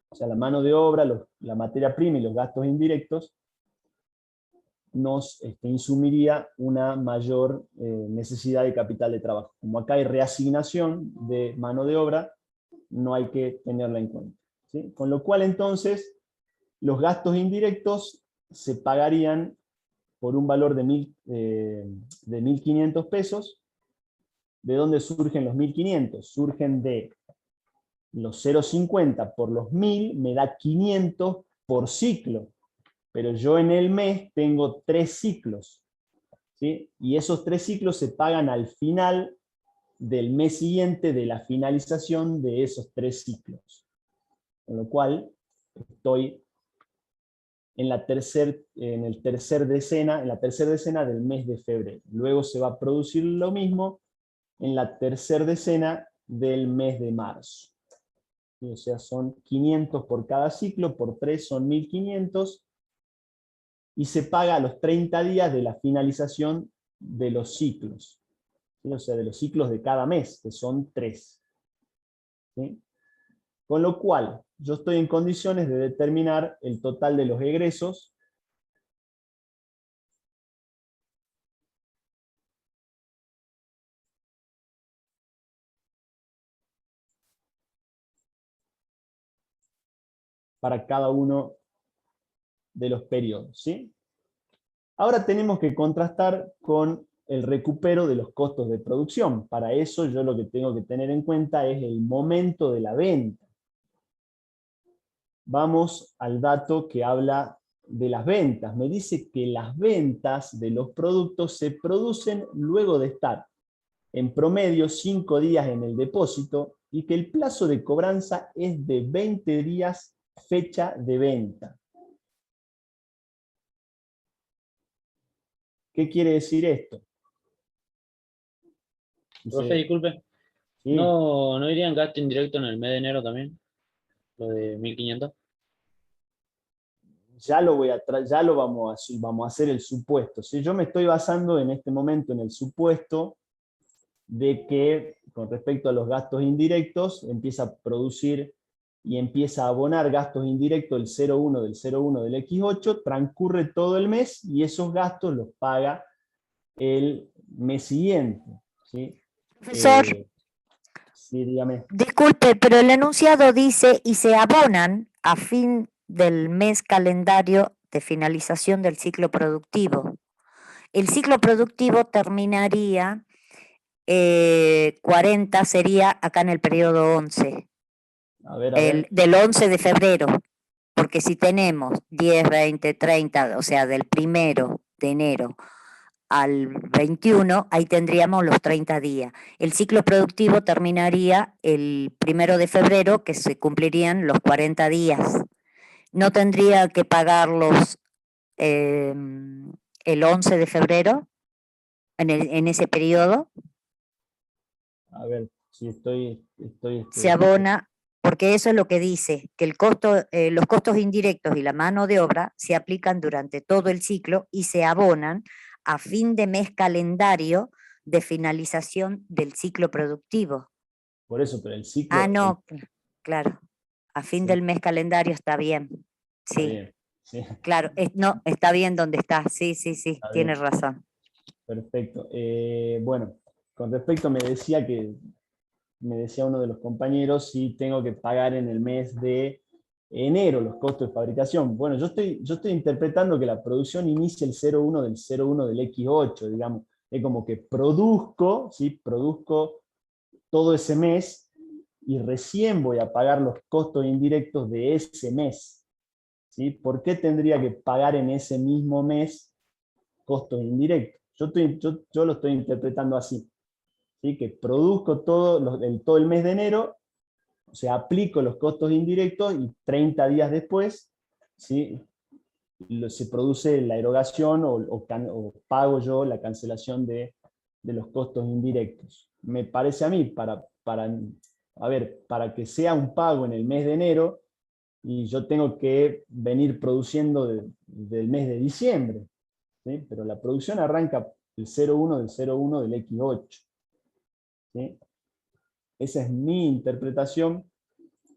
O sea, la mano de obra, la materia prima y los gastos indirectos nos insumiría una mayor necesidad de capital de trabajo. Como acá hay reasignación de mano de obra, no hay que tenerla en cuenta, ¿sí? Con lo cual entonces los gastos indirectos se pagarían por un valor de 1.500 pesos. ¿De dónde surgen los 1.500? Surgen de los 0,50 por los 1.000, me da 500 por ciclo. Pero yo en el mes tengo 3 ciclos, ¿sí? Y esos 3 ciclos se pagan al final del mes siguiente de la finalización de esos 3 ciclos. Con lo cual, estoy en la tercera decena del mes de febrero. Luego se va a producir lo mismo en la tercera decena del mes de marzo. O sea, son 500 por cada ciclo, por 3 son 1.500, y se paga a los 30 días de la finalización de los ciclos, ¿sí? O sea, de los ciclos de cada mes, que son 3. ¿Sí? Con lo cual, yo estoy en condiciones de determinar el total de los egresos para cada uno de los periodos, ¿sí? Ahora tenemos que contrastar con el recupero de los costos de producción. Para eso yo lo que tengo que tener en cuenta es el momento de la venta. Vamos al dato que habla de las ventas. Me dice que las ventas de los productos se producen luego de estar en promedio 5 días en el depósito y que el plazo de cobranza es de 20 días fecha de venta. ¿Qué quiere decir esto? Profe, disculpe, ¿sí? ¿no irían gasto indirecto en el mes de enero también? Lo de 1.500. Ya lo vamos a hacer el supuesto. Si yo me estoy basando en este momento en el supuesto de que con respecto a los gastos indirectos empieza a producir y empieza a abonar gastos indirectos el 0,1 del 0,1 del X8, transcurre todo el mes y esos gastos los paga el mes siguiente, ¿sí? Profesor, Sí, dígame. disculpe, pero el enunciado dice y se abonan a fin del mes calendario de finalización del ciclo productivo. El ciclo productivo terminaría, 40 sería acá en el periodo 11, A ver. del 11 de febrero, porque si tenemos 10, 20, 30, o sea, del 1 de enero al 21, ahí tendríamos los 30 días. El ciclo productivo terminaría el 1 de febrero, que se cumplirían los 40 días. ¿No tendría que pagarlos el 11 de febrero en ese periodo? A ver, si estoy Se abona, porque eso es lo que dice, que el costo, los costos indirectos y la mano de obra se aplican durante todo el ciclo y se abonan a fin de mes calendario de finalización del ciclo productivo. por eso, pero el ciclo... Ah, no, claro, a fin Sí. del mes calendario está bien. Está Sí, bien, sí, claro, no, está bien donde está, sí, está tienes bien, razón. perfecto. Bueno, con respecto me decía uno de los compañeros si tengo que pagar en el mes de enero los costos de fabricación. Bueno, yo estoy interpretando que la producción inicia el 01 del 01 del X8, digamos. Es como que produzco, ¿sí? Produzco todo ese mes y recién voy a pagar los costos indirectos de ese mes, ¿sí? ¿Por qué tendría que pagar en ese mismo mes costos indirectos? Yo lo estoy interpretando así, ¿sí? Que produzco todo el mes de enero, o sea, aplico los costos indirectos y 30 días después, ¿sí? Se produce la erogación o pago yo la cancelación de los costos indirectos. Me parece a mí, para que sea un pago en el mes de enero, y yo tengo que venir produciendo del mes de diciembre, ¿sí? Pero la producción arranca el 01 del 01 del X8. ¿Sí? Esa es mi interpretación.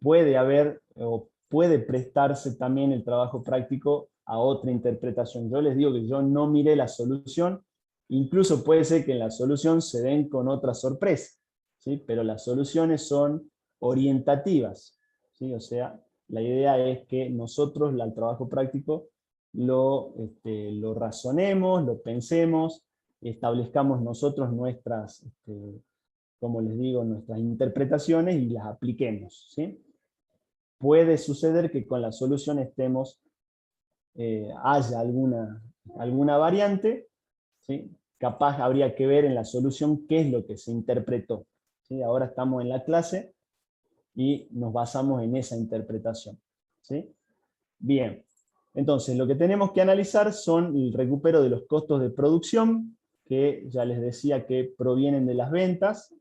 Puede haber o puede prestarse también el trabajo práctico a otra interpretación. Yo les digo que yo no miré la solución, incluso puede ser que en la solución se den con otra sorpresa, ¿sí? Pero las soluciones son orientativas, ¿sí? O sea, la idea es que nosotros al trabajo práctico lo razonemos, lo pensemos, establezcamos nosotros nuestras, como les digo, nuestras interpretaciones y las apliquemos, ¿sí? Puede suceder que con la solución haya alguna variante, ¿sí? Capaz habría que ver en la solución qué es lo que se interpretó, ¿sí? Ahora estamos en la clase y nos basamos en esa interpretación, ¿sí? Bien, entonces lo que tenemos que analizar son el recupero de los costos de producción, que ya les decía que provienen de las ventas.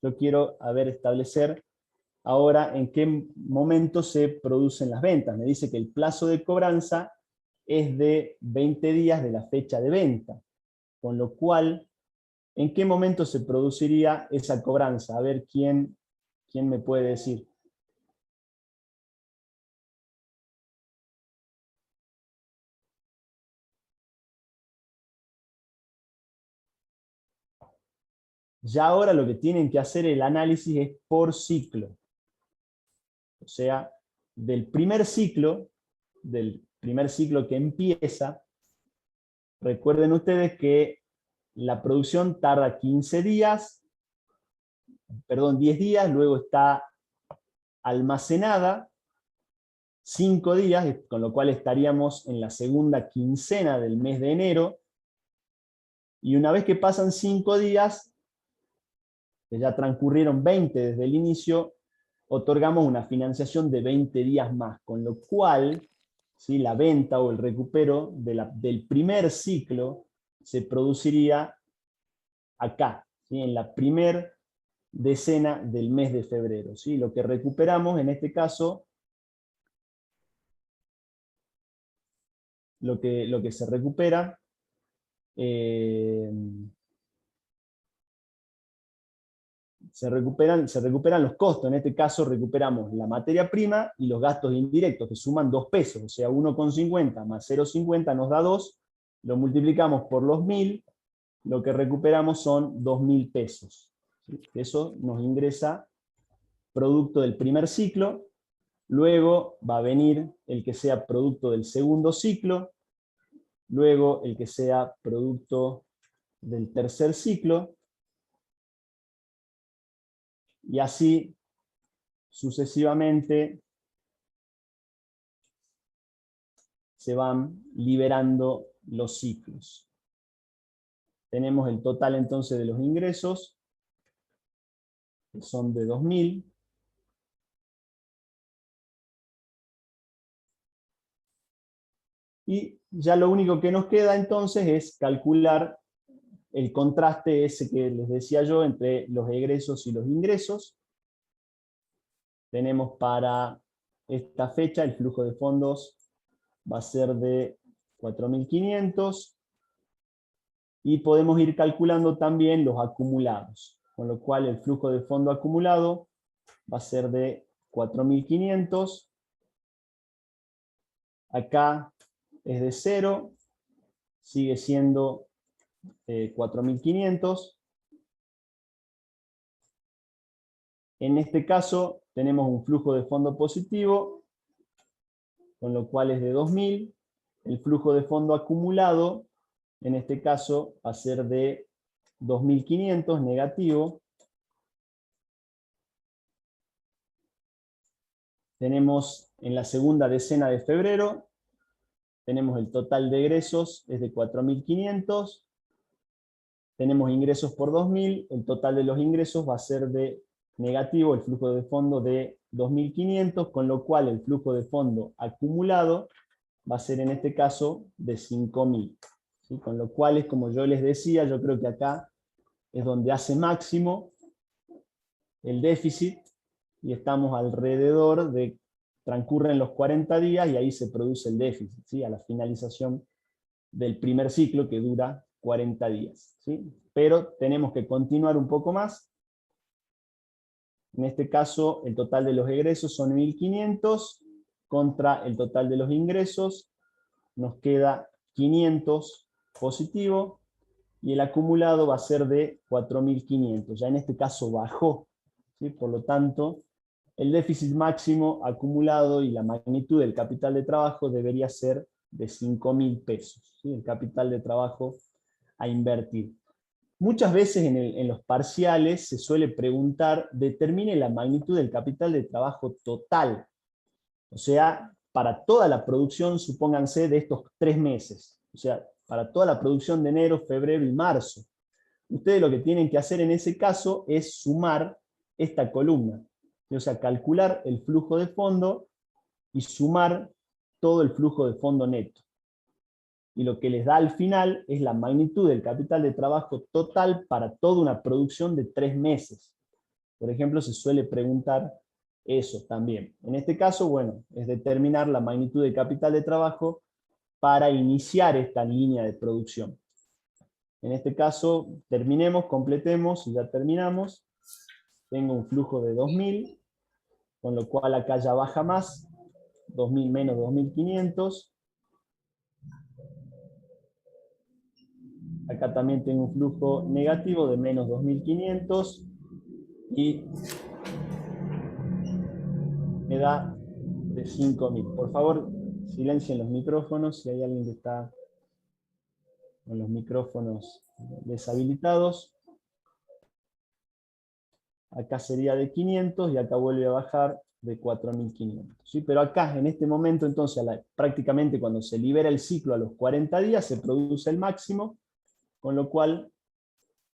Yo quiero establecer ahora en qué momento se producen las ventas. Me dice que el plazo de cobranza es de 20 días de la fecha de venta, con lo cual, ¿en qué momento se produciría esa cobranza? A ver, ¿quién me puede decir? Ya ahora lo que tienen que hacer el análisis es por ciclo. O sea, del primer ciclo que empieza, recuerden ustedes que la producción tarda 10 días, luego está almacenada 5 días, con lo cual estaríamos en la segunda quincena del mes de enero, y una vez que pasan 5 días, que ya transcurrieron 20 desde el inicio, otorgamos una financiación de 20 días más, con lo cual, ¿sí?, la venta o el recupero del primer ciclo se produciría acá, ¿sí?, en la primer decena del mes de febrero, ¿sí? Lo que recuperamos en este caso, lo que se recupera, se recuperan los costos. En este caso recuperamos la materia prima y los gastos indirectos, que suman 2 pesos, o sea, 1,50 más 0,50 nos da 2, lo multiplicamos por los 1000, lo que recuperamos son 2000 pesos. ¿Sí? Eso nos ingresa producto del primer ciclo, luego va a venir el que sea producto del segundo ciclo, luego el que sea producto del tercer ciclo, y así sucesivamente se van liberando los ciclos. Tenemos el total entonces de los ingresos, que son de 2000. Y ya lo único que nos queda entonces es calcular el contraste ese que les decía yo entre los egresos y los ingresos. Tenemos para esta fecha el flujo de fondos va a ser de 4.500 y podemos ir calculando también los acumulados, con lo cual el flujo de fondo acumulado va a ser de 4.500. Acá es de 0, sigue siendo 4.500. En este caso tenemos un flujo de fondo positivo, con lo cual es de 2.000. El flujo de fondo acumulado, en este caso, va a ser de 2.500 negativo. Tenemos en la segunda decena de febrero, tenemos el total de egresos, es de 4.500. Tenemos ingresos por 2.000, el total de los ingresos va a ser de negativo, el flujo de fondo de 2.500, con lo cual el flujo de fondo acumulado va a ser en este caso de 5.000. ¿Sí? Con lo cual es como yo les decía, yo creo que acá es donde hace máximo el déficit, y estamos alrededor de, transcurren los 40 días y ahí se produce el déficit, ¿sí? A la finalización del primer ciclo que dura 40 días. ¿Sí? Pero tenemos que continuar un poco más. En este caso, el total de los egresos son 1.500 contra el total de los ingresos. Nos queda 500 positivo y el acumulado va a ser de 4.500. Ya en este caso bajó. ¿Sí? Por lo tanto, el déficit máximo acumulado y la magnitud del capital de trabajo debería ser de 5.000 pesos. ¿Sí? El capital de trabajo a invertir. Muchas veces en los parciales se suele preguntar, determine la magnitud del capital de trabajo total. O sea, para toda la producción, supónganse, de estos 3 meses. O sea, para toda la producción de enero, febrero y marzo. Ustedes lo que tienen que hacer en ese caso es sumar esta columna. O sea, calcular el flujo de fondo y sumar todo el flujo de fondo neto. Y lo que les da al final es la magnitud del capital de trabajo total para toda una producción de 3 meses. Por ejemplo, se suele preguntar eso también. En este caso, bueno, es determinar la magnitud del capital de trabajo para iniciar esta línea de producción. En este caso, terminemos, completemos y ya terminamos. Tengo un flujo de 2.000, con lo cual acá ya baja más, 2.000 menos 2.500. Acá también tengo un flujo negativo de menos 2.500 y me da de 5.000. Por favor, silencien los micrófonos si hay alguien que está con los micrófonos deshabilitados. Acá sería de 500 y acá vuelve a bajar de 4.500. ¿Sí? Pero acá, en este momento, entonces, prácticamente cuando se libera el ciclo a los 40 días, se produce el máximo, con lo cual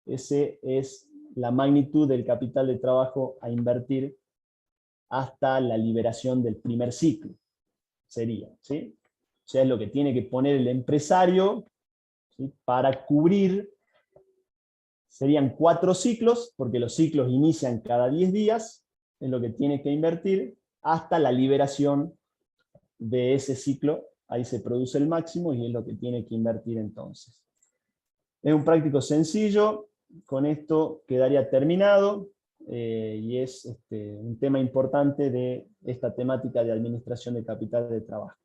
ese es la magnitud del capital de trabajo a invertir hasta la liberación del primer ciclo. Sería, ¿sí? O sea, es lo que tiene que poner el empresario, ¿sí? Para cubrir, serían 4 ciclos, porque los ciclos inician cada 10 días, es lo que tiene que invertir hasta la liberación de ese ciclo. Ahí se produce el máximo y es lo que tiene que invertir entonces. Es un práctico sencillo, con esto quedaría terminado, y es un tema importante de esta temática de administración de capital de trabajo.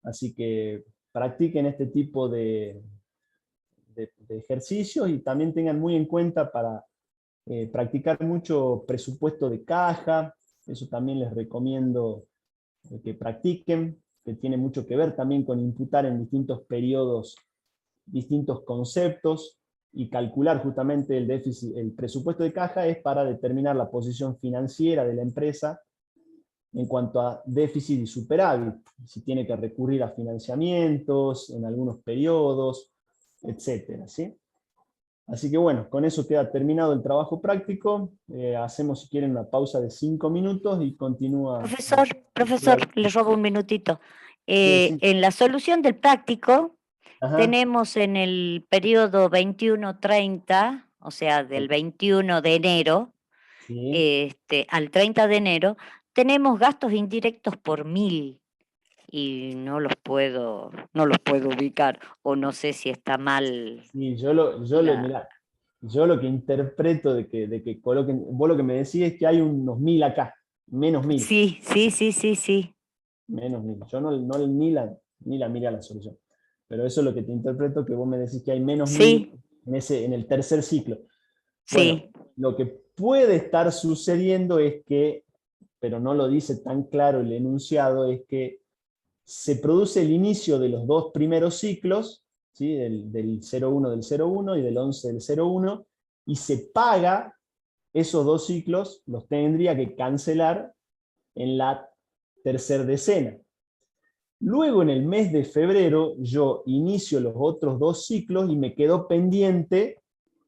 Así que practiquen este tipo de ejercicios y también tengan muy en cuenta para practicar mucho presupuesto de caja. Eso también les recomiendo que practiquen, que tiene mucho que ver también con imputar en distintos periodos distintos conceptos, y calcular justamente el déficit, el presupuesto de caja es para determinar la posición financiera de la empresa en cuanto a déficit y superávit, si tiene que recurrir a financiamientos en algunos periodos, etcétera, ¿sí? Así que bueno, con eso queda terminado el trabajo práctico. Hacemos, si quieren, una pausa de 5 minutos y continúa. Profesor, le robo un minutito. Sí. En la solución del práctico, Ajá. tenemos en el periodo 21-30, o sea, del 21 de enero Sí. al 30 de enero, tenemos gastos indirectos por 1000 y no los puedo ubicar, o no sé si está mal. Sí, la- mirá, yo lo que interpreto de que coloquen, vos lo que me decís es que hay unos 1000 acá, menos 1000, Sí, sí, sí, sí, sí. menos 1000. Yo ni la miré a la solución. Pero eso es lo que te interpreto, que vos me decís que hay menos 1000 Sí, en el tercer ciclo. Bueno, sí. lo que puede estar sucediendo es que, pero no lo dice tan claro el enunciado, es que se produce el inicio de los dos primeros ciclos, ¿sí? del 01 del 01 y del 11 del 01, y se paga esos dos ciclos, los tendría que cancelar en la tercera decena. Luego, en el mes de febrero, yo inicio los otros dos ciclos y me quedó pendiente,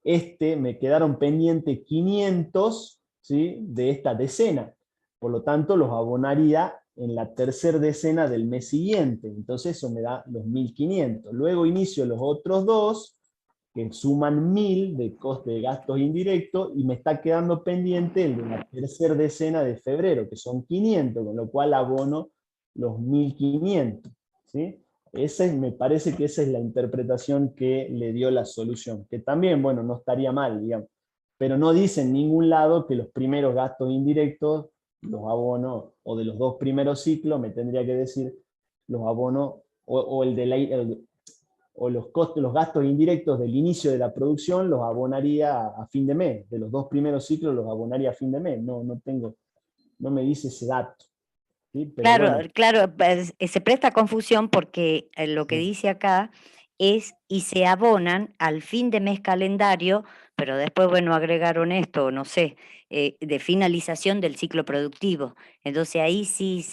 me quedaron pendientes 500, ¿sí? de esta decena. Por lo tanto, los abonaría en la tercera decena del mes siguiente. Entonces eso me da los 1500. Luego inicio los otros dos, que suman 1000 de coste de gastos indirectos, y me está quedando pendiente el de la tercera decena de febrero, que son 500, con lo cual abono los 1500. ¿Sí? Me parece que esa es la interpretación que le dio la solución, que también, bueno, no estaría mal, digamos, pero no dice en ningún lado que los primeros gastos indirectos los abono, o de los dos primeros ciclos me tendría que decir los abono, o o los costos, los gastos indirectos del inicio de la producción los abonaría a fin de mes, de los dos primeros ciclos los abonaría a fin de mes. No me dice ese dato, ¿sí? Pero Claro, bueno, claro, pues, se presta confusión porque lo que sí, dice acá es y se abonan al fin de mes calendario, pero después, bueno, agregaron esto, no sé, de finalización del ciclo productivo. Entonces ahí sí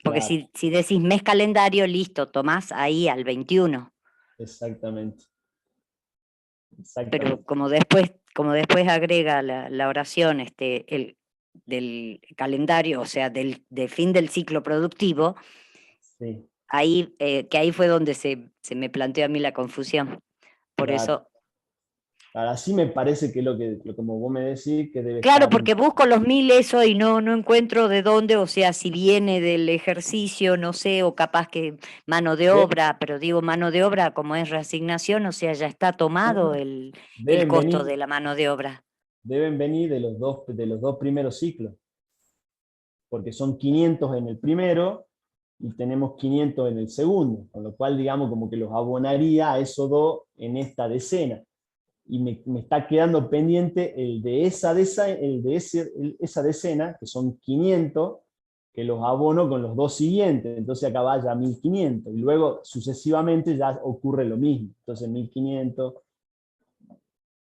porque claro, si decís mes calendario, listo, tomás ahí al 21, exactamente, pero exactamente, como después agrega la oración del calendario, o sea, del fin del ciclo productivo, sí, ahí, que ahí fue donde se me planteó a mí la confusión. Por claro. eso, Ahora sí me parece que como vos me decís, que debe claro, estar, porque busco los 1000 eso y no encuentro de dónde, o sea, si viene del ejercicio, no sé, o capaz que mano de de- obra, pero digo mano de obra como es reasignación, o sea, ya está tomado el deben costo venir, de la mano de obra. deben venir de los dos primeros ciclos, porque son 500 en el primero y tenemos 500 en el segundo, con lo cual, digamos, como que los abonaría a esos dos en esta decena. Y me está quedando pendiente esa decena, que son 500, que los abono con los dos siguientes, entonces acá va ya 1500, y luego sucesivamente ya ocurre lo mismo, entonces 1500,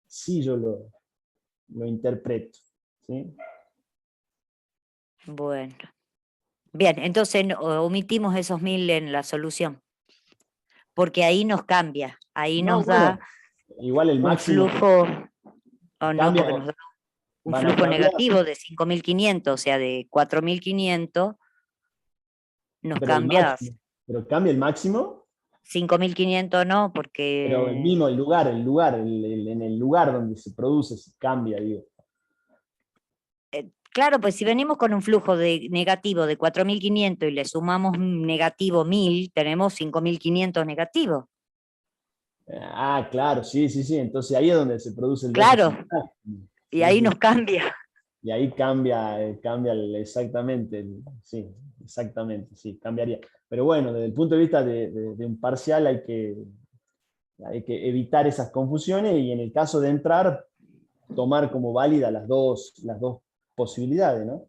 sí yo lo interpreto, ¿sí? Bueno, bien, entonces omitimos esos 1000 en la solución, porque ahí nos cambia, ahí No, nos da bueno, igual el un máximo flujo, o no, cambia, porque nos da un van a flujo cambiar, negativo de 5500, o sea, de 4500, nos pero el cambia máximo, pero cambia el máximo, 5500 no, pero el porque, mismo, en el lugar donde se produce, se cambia, digo. claro, pues si venimos con un flujo negativo de 4500 y le sumamos un negativo 1000, tenemos 5500 negativos. Ah, claro, sí, sí, sí. Entonces ahí es donde se produce el déficit. Claro, y Sí, ahí sí. nos cambia. Y ahí cambia exactamente, sí. exactamente, sí, cambiaría. Pero bueno, desde el punto de vista de un parcial hay que evitar esas confusiones y en el caso de entrar, tomar como válida las dos posibilidades, ¿no?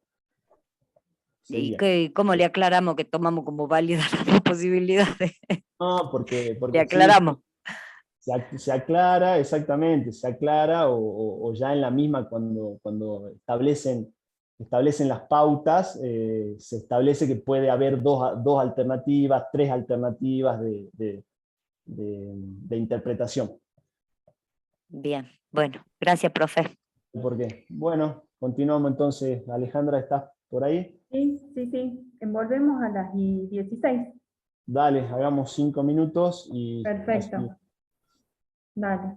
¿Y Sería. cómo le aclaramos que tomamos como válidas las dos posibilidades? No, Le porque sí, aclaramos. se aclara, exactamente, se aclara o ya en la misma cuando establecen las pautas, se establece que puede haber dos alternativas, tres alternativas de interpretación. Bien, bueno, gracias, profe. ¿Por qué? Bueno, continuamos entonces. Alejandra, ¿estás por ahí? Sí, sí, sí. Envolvemos a las y 16. Dale, hagamos 5 minutos y así Perfecto. Dale.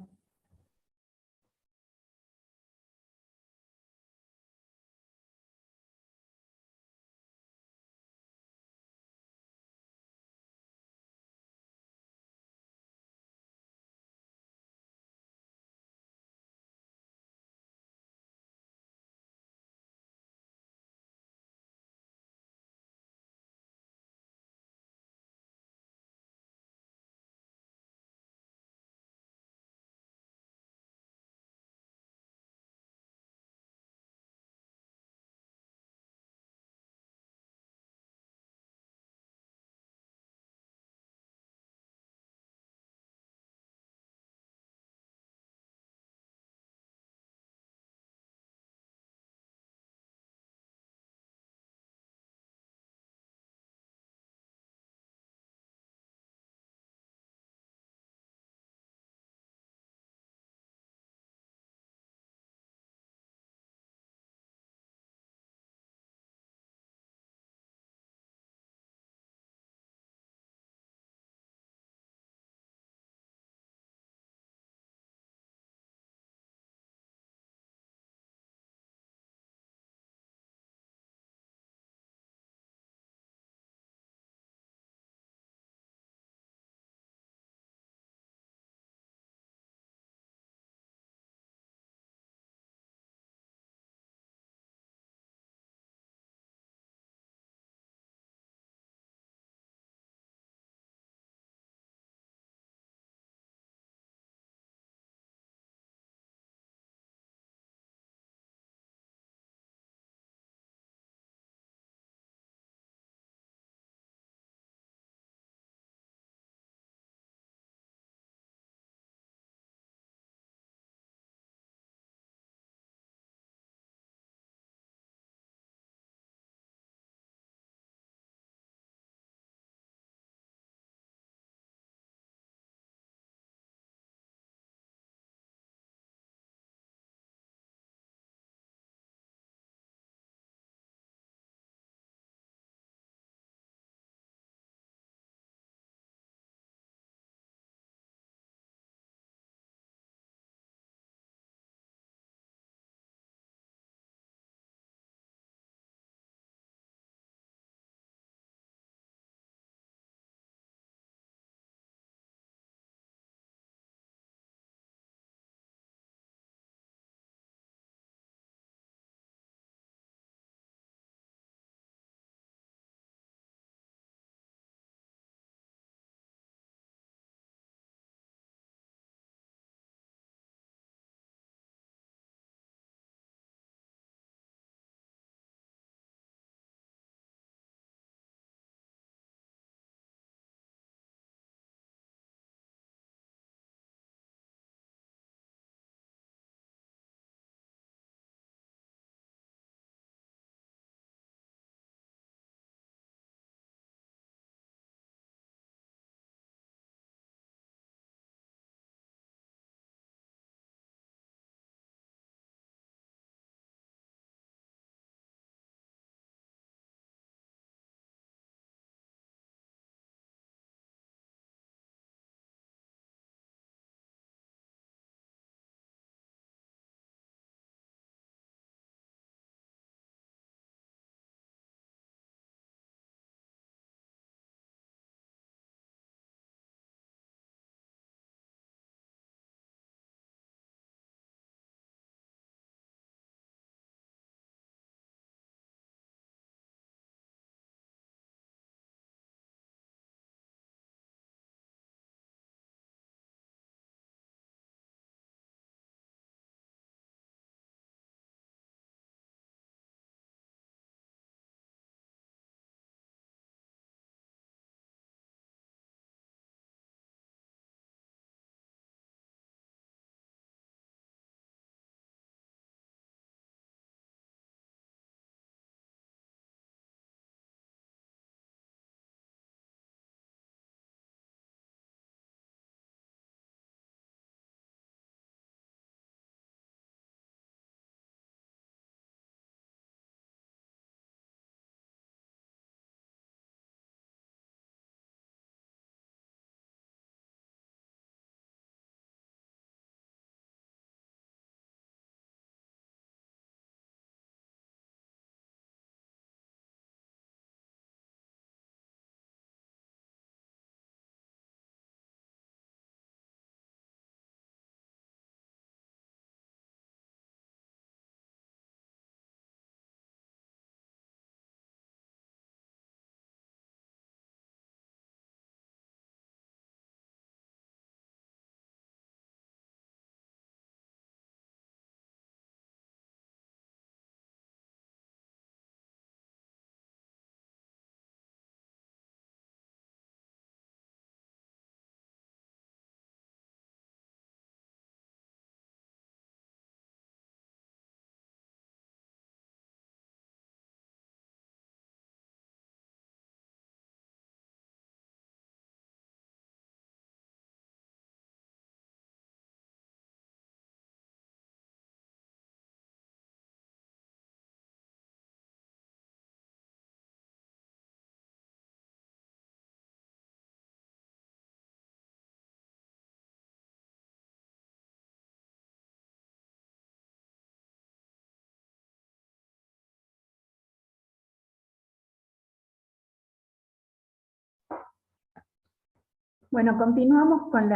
Bueno, continuamos con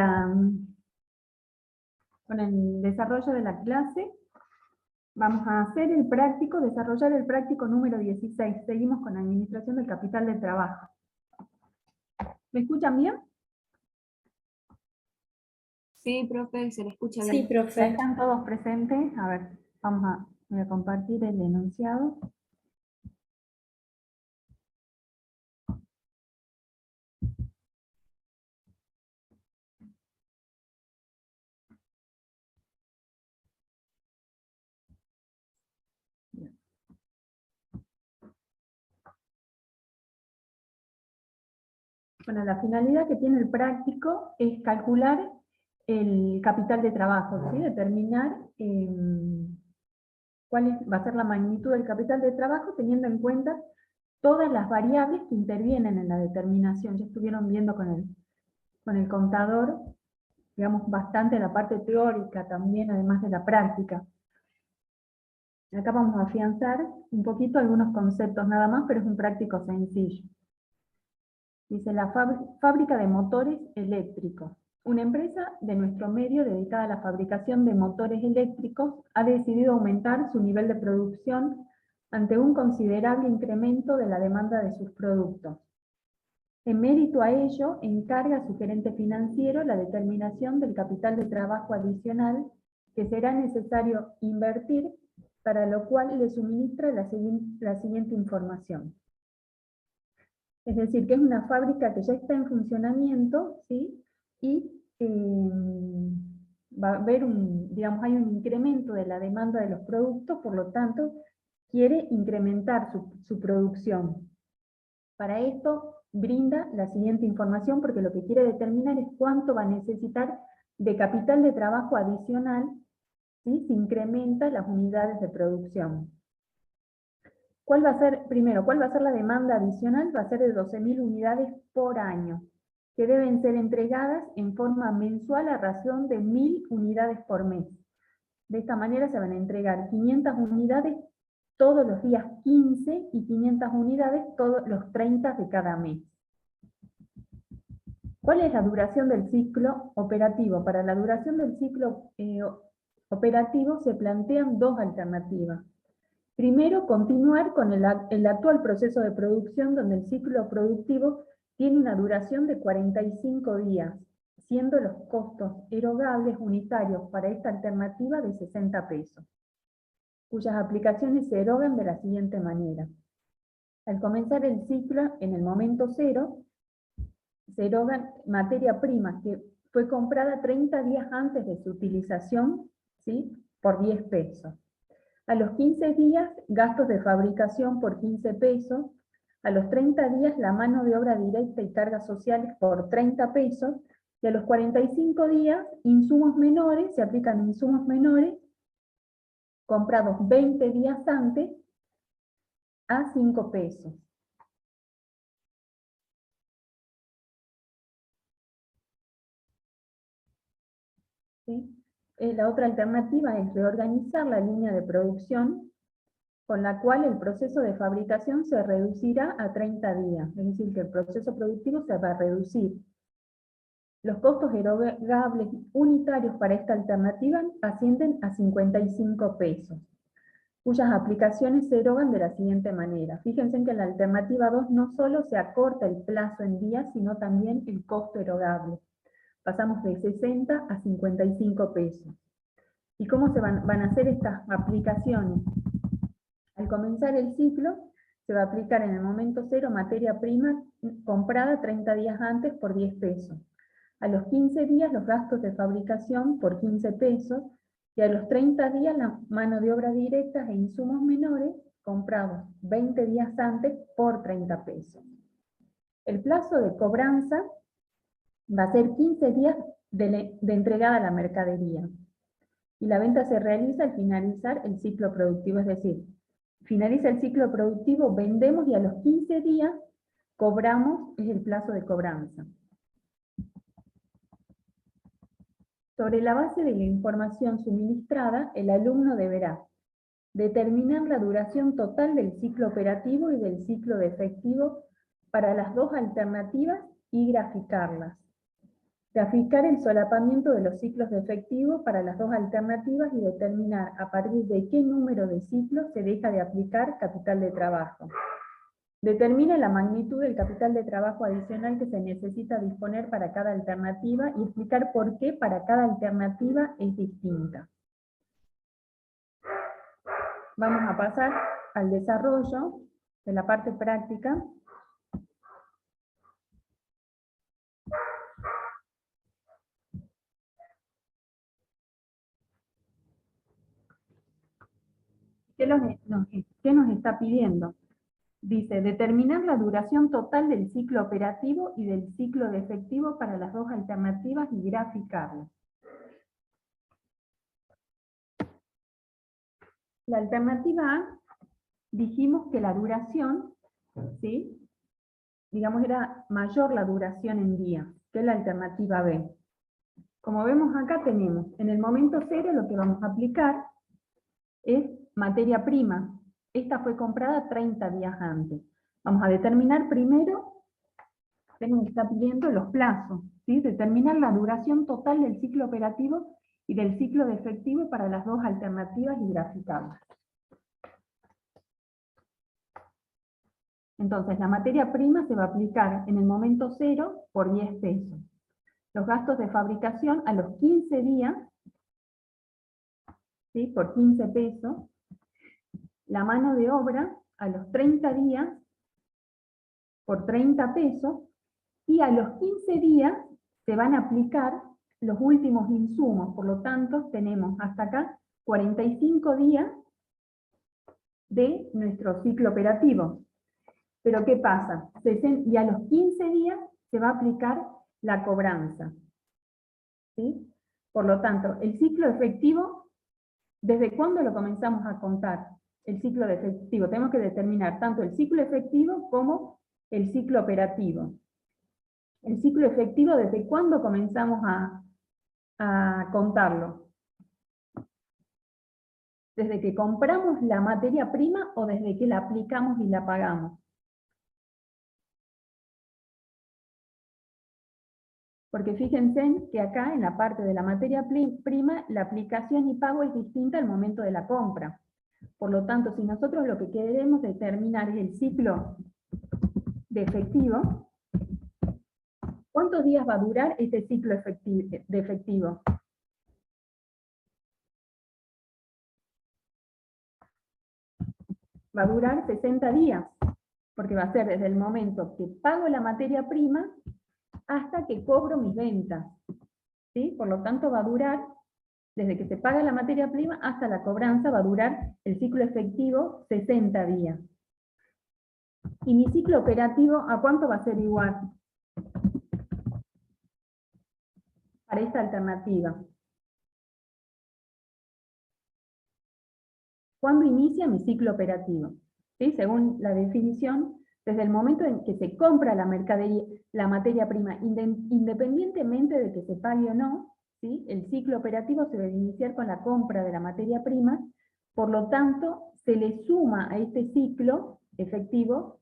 el desarrollo de la clase. Vamos a hacer el práctico, desarrollar el práctico número 16. Seguimos con administración del capital de trabajo. ¿Me escuchan bien? Sí, profe, se le escucha bien. Sí, ¿Ya profe. están todos presentes? A ver, voy a compartir el enunciado. Bueno, la finalidad que tiene el práctico es calcular el capital de trabajo, ¿sí? Determinar va a ser la magnitud del capital de trabajo teniendo en cuenta todas las variables que intervienen en la determinación. Ya estuvieron viendo con el contador, digamos, bastante la parte teórica también, además de la práctica. Acá vamos a afianzar un poquito algunos conceptos nada más, pero es un práctico sencillo. Dice, la fábrica de motores eléctricos. Una empresa de nuestro medio dedicada a la fabricación de motores eléctricos ha decidido aumentar su nivel de producción ante un considerable incremento de la demanda de sus productos. En mérito a ello, encarga a su gerente financiero la determinación del capital de trabajo adicional que será necesario invertir, para lo cual le suministra la siguiente información. Es decir, que es una fábrica que ya está en funcionamiento, ¿sí? Y va a haber hay un incremento de la demanda de los productos, por lo tanto, quiere incrementar su producción. Para esto, brinda la siguiente información, porque lo que quiere determinar es cuánto va a necesitar de capital de trabajo adicional, ¿sí? Si incrementa las unidades de producción. ¿Cuál va a ser, primero, cuál va a ser la demanda adicional? Va a ser de 12.000 unidades por año, que deben ser entregadas en forma mensual a razón de 1.000 unidades por mes. De esta manera se van a entregar 500 unidades todos los días 15 y 500 unidades todos los 30 de cada mes. ¿Cuál es la duración del ciclo operativo? Para la duración del ciclo operativo se plantean dos alternativas. Primero, continuar con el actual proceso de producción, donde el ciclo productivo tiene una duración de 45 días, siendo los costos erogables unitarios para esta alternativa de 60 pesos, cuyas aplicaciones se erogan de la siguiente manera. Al comenzar el ciclo, en el momento cero, se erogan materia prima que fue comprada 30 días antes de su utilización, ¿sí? Por 10 pesos. A los 15 días, gastos de fabricación por 15 pesos. A los 30 días, la mano de obra directa y cargas sociales por 30 pesos. Y a los 45 días, insumos menores, se aplican insumos menores, comprados 20 días antes, a 5 pesos. ¿Sí? La otra alternativa es reorganizar la línea de producción, con la cual el proceso de fabricación se reducirá a 30 días, es decir, que el proceso productivo se va a reducir. Los costos erogables unitarios para esta alternativa ascienden a 55 pesos, cuyas aplicaciones se erogan de la siguiente manera. Fíjense en que en la alternativa 2 no solo se acorta el plazo en días, sino también el costo erogable. Pasamos de 60 a 55 pesos. ¿Y cómo se van a hacer estas aplicaciones? Al comenzar el ciclo, se va a aplicar en el momento cero materia prima comprada 30 días antes por 10 pesos. A los 15 días los gastos de fabricación por 15 pesos, y a los 30 días la mano de obra directa e insumos menores comprados 20 días antes por 30 pesos. El plazo de cobranza va a ser 15 días de entregada la mercadería. Y la venta se realiza al finalizar el ciclo productivo, es decir, finaliza el ciclo productivo, vendemos y a los 15 días cobramos, es el plazo de cobranza. Sobre la base de la información suministrada, el alumno deberá determinar la duración total del ciclo operativo y del ciclo de efectivo para las dos alternativas y graficarlas. Graficar el solapamiento de los ciclos de efectivo para las dos alternativas y determinar a partir de qué número de ciclos se deja de aplicar capital de trabajo. Determina la magnitud del capital de trabajo adicional que se necesita disponer para cada alternativa y explicar por qué para cada alternativa es distinta. Vamos a pasar al desarrollo de la parte práctica. ¿Qué nos está pidiendo? Dice, determinar la duración total del ciclo operativo y del ciclo de efectivo para las dos alternativas y graficarlo. La alternativa A, dijimos que la duración, ¿sí?, digamos, era mayor la duración en días que la alternativa B. Como vemos acá tenemos, en el momento cero lo que vamos a aplicar es materia prima. Esta fue comprada 30 días antes. Vamos a determinar primero, que nos está pidiendo los plazos, ¿sí? Determinar la duración total del ciclo operativo y del ciclo de efectivo para las dos alternativas y graficarlas. Entonces, la materia prima se va a aplicar en el momento cero por 10 pesos. Los gastos de fabricación a los 15 días, ¿sí?, por 15 pesos. La mano de obra a los 30 días por 30 pesos. Y a los 15 días se van a aplicar los últimos insumos. Por lo tanto, tenemos hasta acá 45 días de nuestro ciclo operativo. Pero ¿qué pasa? Y a los 15 días se va a aplicar la cobranza, ¿sí? Por lo tanto, el ciclo efectivo, ¿desde cuándo lo comenzamos a contar? El ciclo de efectivo. Tenemos que determinar tanto el ciclo efectivo como el ciclo operativo. El ciclo efectivo, ¿desde cuándo comenzamos a contarlo? ¿Desde que compramos la materia prima o desde que la aplicamos y la pagamos? Porque fíjense que acá, en la parte de la materia prima, la aplicación y pago es distinta al momento de la compra. Por lo tanto, si nosotros lo que queremos determinar es el ciclo de efectivo, ¿cuántos días va a durar este ciclo de efectivo? Va a durar 60 días, porque va a ser desde el momento que pago la materia prima hasta que cobro mis ventas, ¿sí? Por lo tanto va a durar, desde que se paga la materia prima hasta la cobranza, va a durar el ciclo efectivo 60 días. ¿Y mi ciclo operativo a cuánto va a ser igual? Para esta alternativa. ¿Cuándo inicia mi ciclo operativo? ¿Sí? Según la definición, desde el momento en que se compra la mercadería, la materia prima, independientemente de que se pague o no, ¿sí?, el ciclo operativo se debe iniciar con la compra de la materia prima. Por lo tanto, se le suma a este ciclo efectivo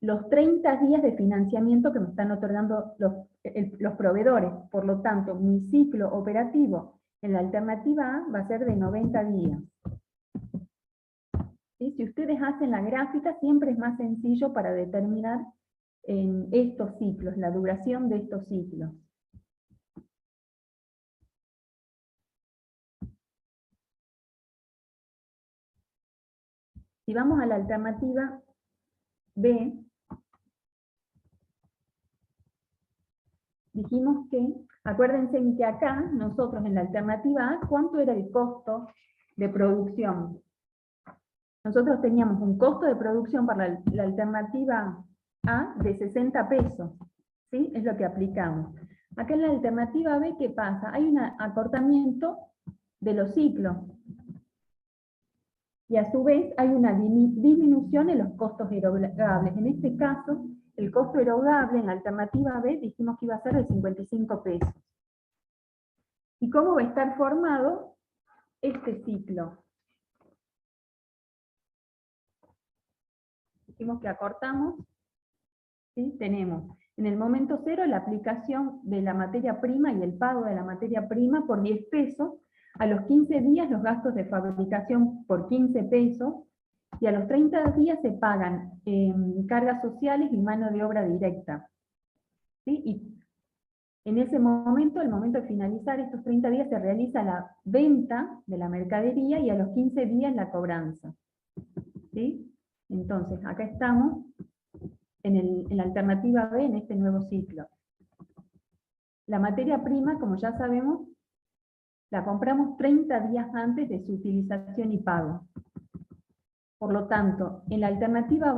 los 30 días de financiamiento que me están otorgando los proveedores. Por lo tanto, mi ciclo operativo en la alternativa A va a ser de 90 días. ¿Sí? Si ustedes hacen la gráfica, siempre es más sencillo para determinar en estos ciclos, la duración de estos ciclos. Si vamos a la alternativa B, dijimos que, acuérdense que acá, nosotros en la alternativa A, ¿cuánto era el costo de producción? Nosotros teníamos un costo de producción para la alternativa A de 60 pesos, ¿sí? Es lo que aplicamos. Acá en la alternativa B, ¿qué pasa? Hay un acortamiento de los ciclos. Y a su vez hay una disminución en los costos erogables. En este caso, el costo erogable en la alternativa B dijimos que iba a ser de 55 pesos. ¿Y cómo va a estar formado este ciclo? Dijimos que acortamos, ¿sí? Tenemos En el momento 0, la aplicación de la materia prima y el pago de la materia prima por 10 pesos, a los 15 días los gastos de fabricación por 15 pesos, y a los 30 días se pagan cargas sociales y mano de obra directa. ¿Sí? Y en ese momento, al momento de finalizar estos 30 días, se realiza la venta de la mercadería y a los 15 días la cobranza. ¿Sí? Entonces, acá estamos en la alternativa B, en este nuevo ciclo. La materia prima, como ya sabemos, la compramos 30 días antes de su utilización y pago. Por lo tanto, en la alternativa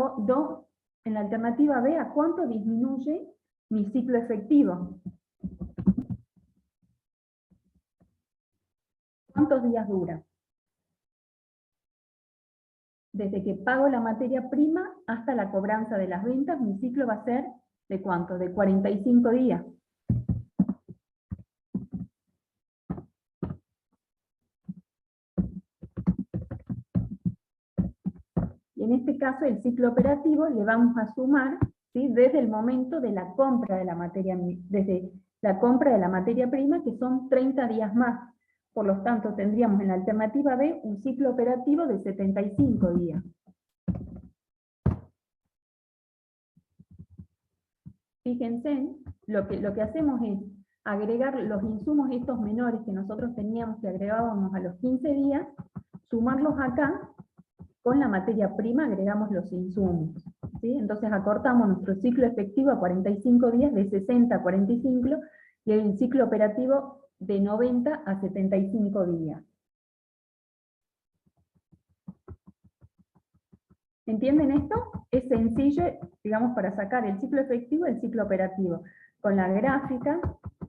B, ¿a cuánto disminuye mi ciclo efectivo? ¿Cuántos días dura? Desde que pago la materia prima hasta la cobranza de las ventas, mi ciclo va a ser ¿de cuánto? De 45 días. Y en este caso el ciclo operativo le vamos a sumar, ¿sí?, desde el momento de la compra de la materia, desde la compra de la materia prima, que son 30 días más. Por lo tanto, tendríamos en la alternativa B un ciclo operativo de 75 días. Fíjense, lo que hacemos es agregar los insumos estos menores que nosotros teníamos, que agregábamos a los 15 días, sumarlos acá, con la materia prima agregamos los insumos. ¿Sí? Entonces acortamos nuestro ciclo efectivo a 45 días, de 60 a 45, y el ciclo operativo de 90 a 75 días. ¿Entienden esto? Es sencillo, digamos, para sacar el ciclo efectivo y el ciclo operativo. Con la gráfica,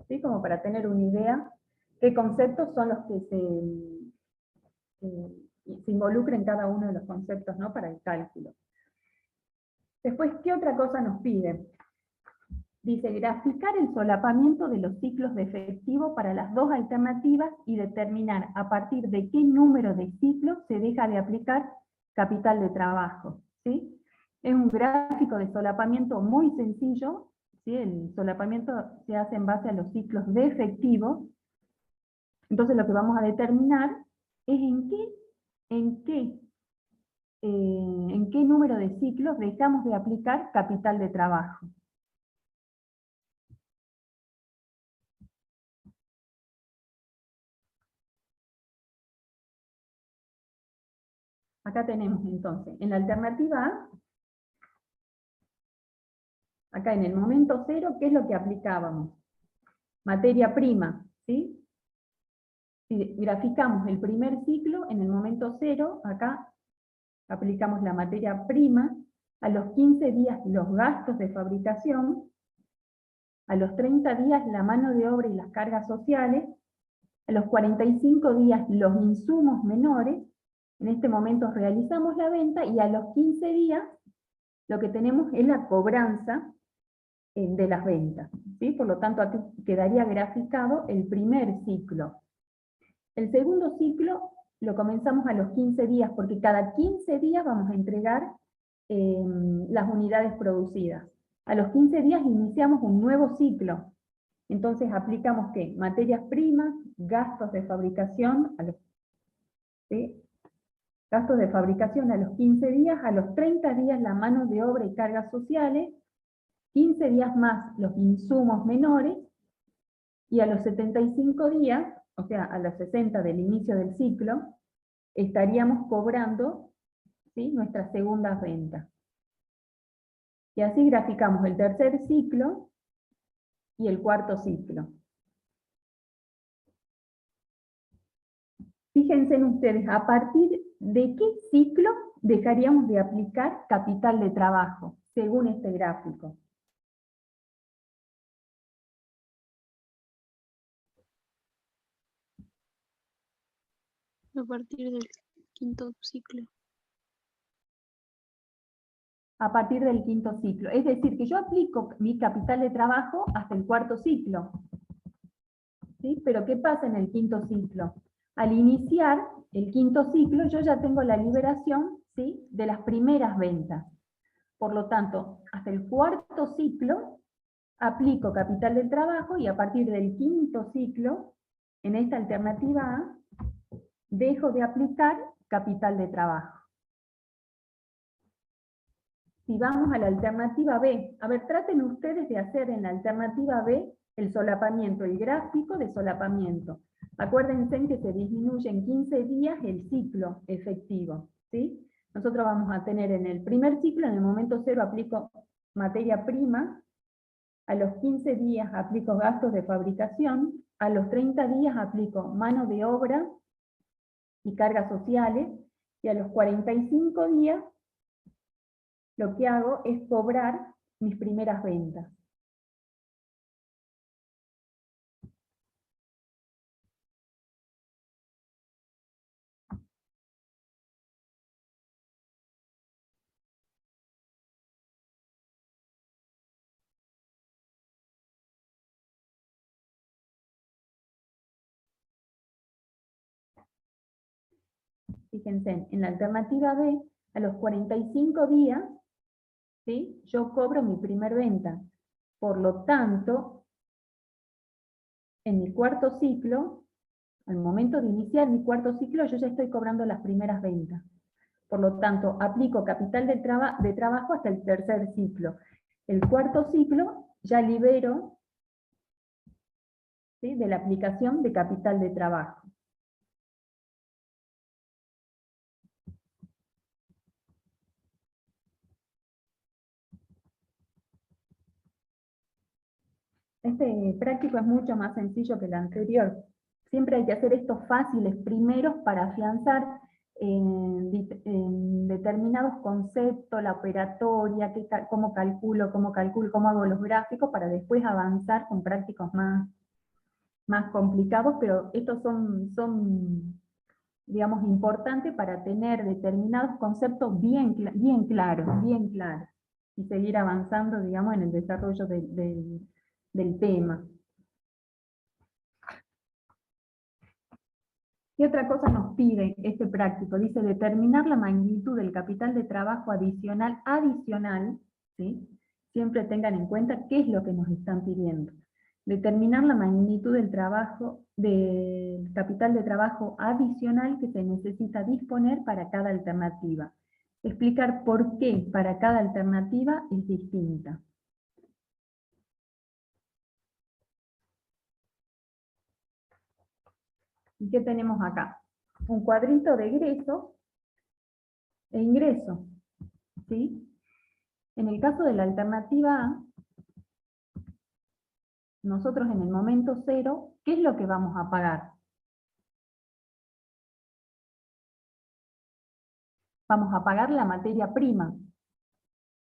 ¿sí?, como para tener una idea qué conceptos son los que se involucren cada uno de los conceptos, ¿no?, para el cálculo. Después, ¿qué otra cosa nos pide? Dice, graficar el solapamiento de los ciclos de efectivo para las dos alternativas y determinar a partir de qué número de ciclos se deja de aplicar capital de trabajo. ¿Sí? Es un gráfico de solapamiento muy sencillo, ¿sí? El solapamiento se hace en base a los ciclos de efectivo. Entonces lo que vamos a determinar es en qué número de ciclos dejamos de aplicar capital de trabajo. Acá tenemos entonces, en la alternativa A, acá en el momento 0, ¿qué es lo que aplicábamos? Materia prima, ¿sí? Si graficamos el primer ciclo, en el momento 0, acá aplicamos la materia prima, a los 15 días los gastos de fabricación, a los 30 días la mano de obra y las cargas sociales, a los 45 días los insumos menores. En este momento realizamos la venta, y a los 15 días lo que tenemos es la cobranza de las ventas. ¿Sí? Por lo tanto, aquí quedaría graficado el primer ciclo. El segundo ciclo lo comenzamos a los 15 días, porque cada 15 días vamos a entregar las unidades producidas. A los 15 días iniciamos un nuevo ciclo. Entonces aplicamos ¿qué? Materias primas, gastos de fabricación, ¿sí?, gastos de fabricación a los 15 días, a los 30 días la mano de obra y cargas sociales, 15 días más los insumos menores, y a los 75 días, o sea, a los 60 del inicio del ciclo, estaríamos cobrando, ¿sí?, nuestras segundas ventas. Y así graficamos el tercer ciclo y el cuarto ciclo. Fíjense en ustedes, a partir de qué ciclo dejaríamos de aplicar capital de trabajo, según este gráfico. A partir del quinto ciclo. A partir del quinto ciclo. Es decir, que yo aplico mi capital de trabajo hasta el cuarto ciclo. ¿Sí? Pero ¿qué pasa en el quinto ciclo? Al iniciar el quinto ciclo, yo ya tengo la liberación, ¿sí?, de las primeras ventas. Por lo tanto, hasta el cuarto ciclo, aplico capital del trabajo y a partir del quinto ciclo, en esta alternativa A, dejo de aplicar capital de trabajo. Si vamos a la alternativa B, a ver, traten ustedes de hacer en la alternativa B el solapamiento, el gráfico de solapamiento. Acuérdense que se disminuye en 15 días el ciclo efectivo, ¿sí? Nosotros vamos a tener en el primer ciclo, en el momento 0 aplico materia prima, a los 15 días aplico gastos de fabricación, a los 30 días aplico mano de obra y cargas sociales, y a los 45 días lo que hago es cobrar mis primeras ventas. Fíjense, en la alternativa B, a los 45 días, ¿sí?, yo cobro mi primer venta. Por lo tanto, en mi cuarto ciclo, al momento de iniciar mi cuarto ciclo, yo ya estoy cobrando las primeras ventas. Por lo tanto, aplico capital de trabajo hasta el tercer ciclo. El cuarto ciclo ya libero, ¿sí?, de la aplicación de capital de trabajo. Este práctico es mucho más sencillo que el anterior. Siempre hay que hacer estos fáciles primeros para afianzar en determinados conceptos, la operatoria, cómo calculo, cómo hago los gráficos, para después avanzar con prácticos más complicados, pero estos son digamos, importantes para tener determinados conceptos bien claros, y seguir avanzando, digamos, en el desarrollo del tema. ¿Qué otra cosa nos pide este práctico? Dice determinar la magnitud del capital de trabajo adicional, ¿sí? Siempre tengan en cuenta qué es lo que nos están pidiendo. Determinar la magnitud del capital de trabajo adicional que se necesita disponer para cada alternativa. Explicar por qué para cada alternativa es distinta. ¿Y qué tenemos acá? Un cuadrito de egreso e ingreso, ¿sí? En el caso de la alternativa A, nosotros en el momento 0, ¿qué es lo que vamos a pagar? Vamos a pagar la materia prima,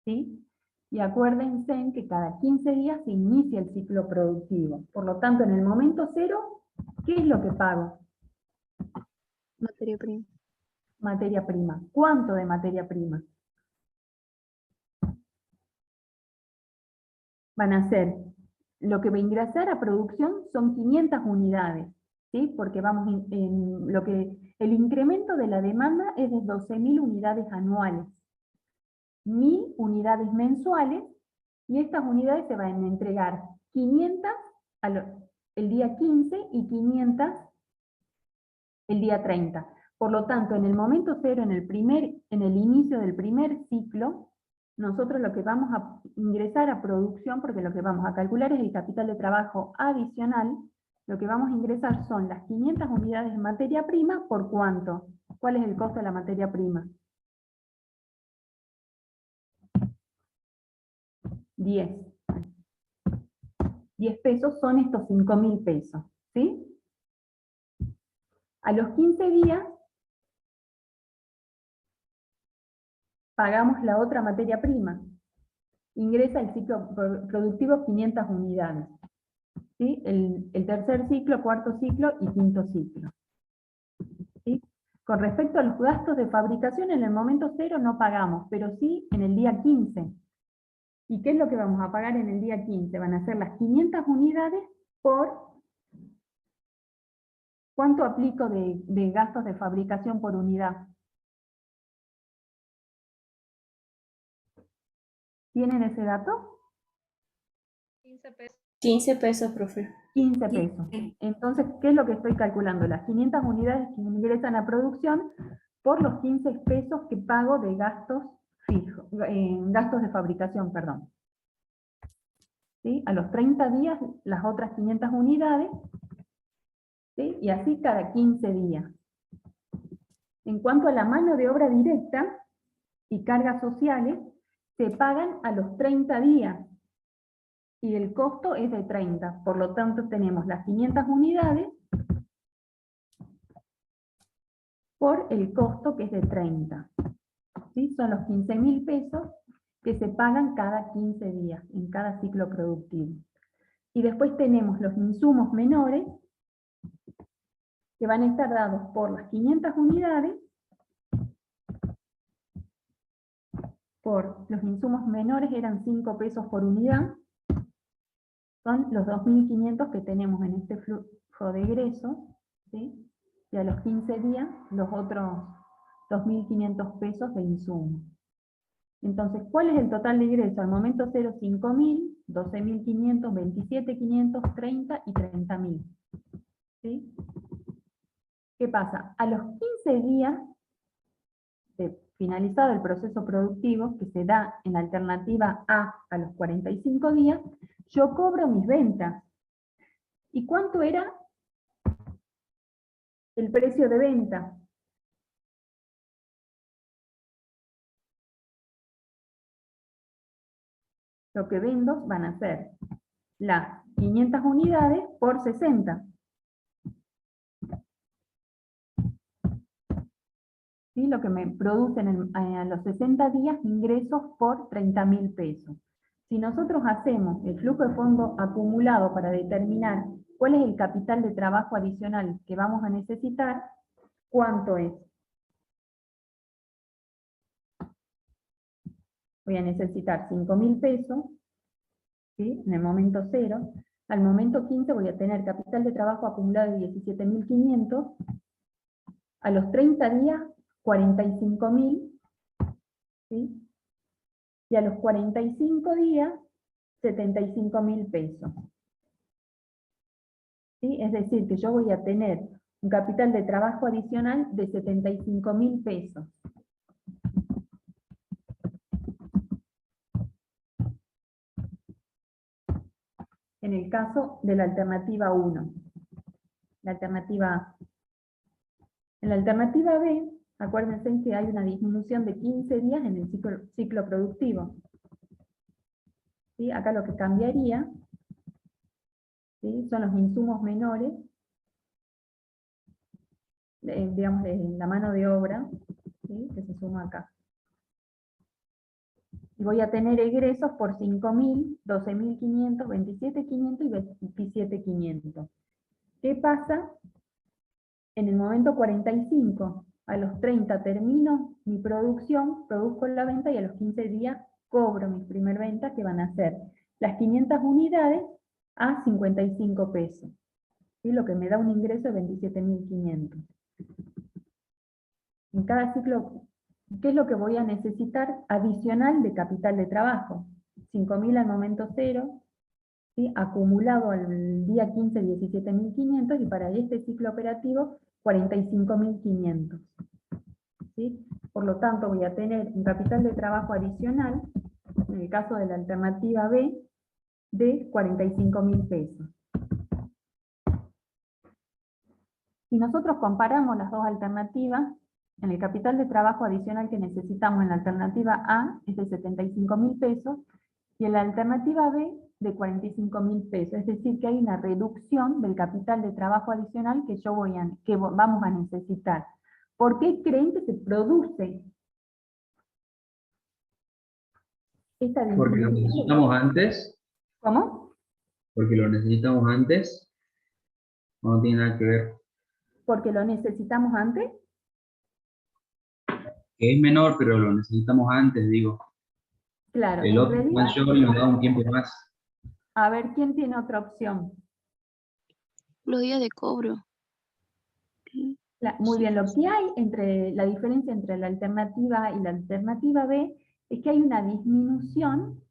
¿sí? Y acuérdense en que cada 15 días se inicia el ciclo productivo. Por lo tanto, en el momento 0, ¿qué es lo que pago? Materia prima. Materia prima. ¿Cuánto de materia prima? Van a ser, lo que va a ingresar a producción son 500 unidades, ¿sí? Porque vamos el incremento de la demanda es de 12.000 unidades anuales, 1.000 unidades mensuales, y estas unidades se van a entregar 500 el día 15 y 500 el día 30. Por lo tanto, en el momento 0, en el inicio del primer ciclo, nosotros lo que vamos a ingresar a producción, porque lo que vamos a calcular es el capital de trabajo adicional, lo que vamos a ingresar son las 500 unidades de materia prima, ¿por cuánto? ¿Cuál es el costo de la materia prima? 10. 10 pesos son estos 5.000 pesos, ¿sí? A los 15 días, pagamos la otra materia prima. Ingresa el ciclo productivo 500 unidades. ¿Sí? El tercer ciclo, cuarto ciclo y quinto ciclo. ¿Sí? Con respecto a los gastos de fabricación, en el momento 0 no pagamos, pero sí en el día 15. ¿Y qué es lo que vamos a pagar en el día 15? Van a ser las 500 unidades por... ¿Cuánto aplico de gastos de fabricación por unidad? ¿Tienen ese dato? 15 pesos, profe. 15 pesos. Entonces, ¿qué es lo que estoy calculando? Las 500 unidades que ingresan a producción por los 15 pesos que pago de gastos fijos, gastos de fabricación, perdón. ¿Sí? A los 30 días, las otras 500 unidades, ¿sí? Y así cada 15 días. En cuanto a la mano de obra directa y cargas sociales, se pagan a los 30 días. Y el costo es de 30. Por lo tanto, tenemos las 500 unidades por el costo que es de 30. ¿Sí? Son los 15.000 pesos que se pagan cada 15 días, en cada ciclo productivo. Y después tenemos los insumos menores, que van a estar dados por las 500 unidades, por los insumos menores eran 5 pesos por unidad, son los 2.500 que tenemos en este flujo de egresos, ¿sí? Y a los 15 días los otros 2.500 pesos de insumos. Entonces, ¿cuál es el total de ingreso? Al momento 0, 5.000, 12.500, 27.500, 30 y 30.000. ¿Sí? ¿Qué pasa? A los 15 días de finalizado el proceso productivo, que se da en la alternativa A los 45 días, yo cobro mis ventas. ¿Y cuánto era el precio de venta? Lo que vendo van a ser las 500 unidades por 60. ¿Sí? Lo que me producen a los 60 días ingresos por 30.000 pesos. Si nosotros hacemos el flujo de fondo acumulado para determinar cuál es el capital de trabajo adicional que vamos a necesitar, ¿cuánto es? Voy a necesitar 5.000 pesos, ¿sí? En el momento 0. Al momento 15 voy a tener capital de trabajo acumulado de 17.500. A los 30 días, 45.000. ¿Sí? Y a los 45 días, 75.000 pesos. ¿Sí? Es decir, que yo voy a tener un capital de trabajo adicional de 75.000 pesos. En el caso de la alternativa 1. La alternativa A. En la alternativa B, acuérdense que hay una disminución de 15 días en el ciclo productivo. ¿Sí? Acá lo que cambiaría, ¿sí? Son los insumos menores, digamos, de la mano de obra, ¿sí? Que se suma acá. Y voy a tener egresos por 5.000, 12.500, 27.500 y 27.500. ¿Qué pasa? En el momento 45, a los 30 termino mi producción, produzco la venta y a los 15 días cobro mi primer venta, que van a ser las 500 unidades a 55 pesos. ¿Sí? Lo que me da un ingreso de 27.500. En cada ciclo, ¿qué es lo que voy a necesitar adicional de capital de trabajo? 5.000 al momento 0, ¿sí? Acumulado al día 15, 17.500, y para este ciclo operativo, 45.500. ¿Sí? Por lo tanto, voy a tener un capital de trabajo adicional, en el caso de la alternativa B, de 45.000 pesos. Si nosotros comparamos las dos alternativas, en el capital de trabajo adicional que necesitamos en la alternativa A es de 75.000 pesos, y en la alternativa B de 45.000 pesos. Es decir, que hay una reducción del capital de trabajo adicional que vamos a necesitar. ¿Por qué creen que se produce esta disminución? Porque lo necesitamos antes. ¿Cómo? Porque lo necesitamos antes. No tiene nada que ver. ¿Porque lo necesitamos antes? Que es menor, pero lo necesitamos antes, digo. Claro, El en otro realidad, mayor y nos da un tiempo más. a ver, ¿quién tiene otra opción? Los días de cobro. Muy bien, lo que hay la diferencia entre la alternativa A y la alternativa B es que hay una disminución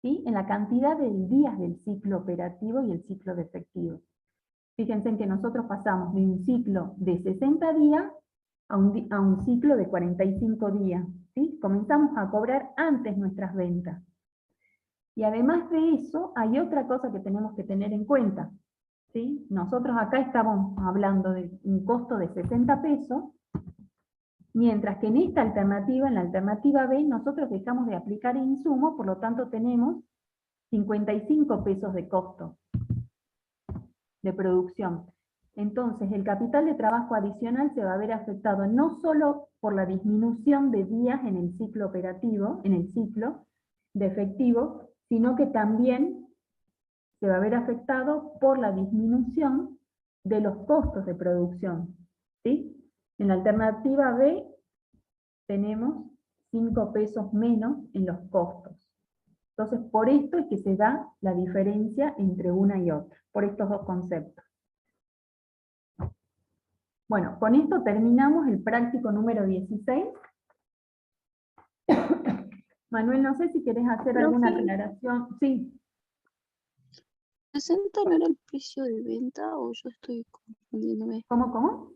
¿sí? En la cantidad de días del ciclo operativo y el ciclo de efectivo. Fíjense en que nosotros pasamos de un ciclo de 60 días a un ciclo de 45 días. ¿Sí? Comenzamos a cobrar antes nuestras ventas. Y además de eso, hay otra cosa que tenemos que tener en cuenta. ¿Sí? Nosotros acá estamos hablando de un costo de 60 pesos, mientras que en esta alternativa, en la alternativa B, nosotros dejamos de aplicar insumos, por lo tanto tenemos 55 pesos de costo de producción. Entonces, el capital de trabajo adicional se va a ver afectado no solo por la disminución de días en el ciclo operativo, en el ciclo de efectivo, sino que también se va a ver afectado por la disminución de los costos de producción. ¿Sí? En la alternativa B tenemos 5 pesos menos en los costos. Entonces, por esto es que se da la diferencia entre una y otra, por estos dos conceptos. Bueno, con esto terminamos el práctico número 16. Manuel, no sé si querés hacer alguna aclaración. Sí. 60 no era el precio de venta o yo estoy confundiéndome. ¿Cómo?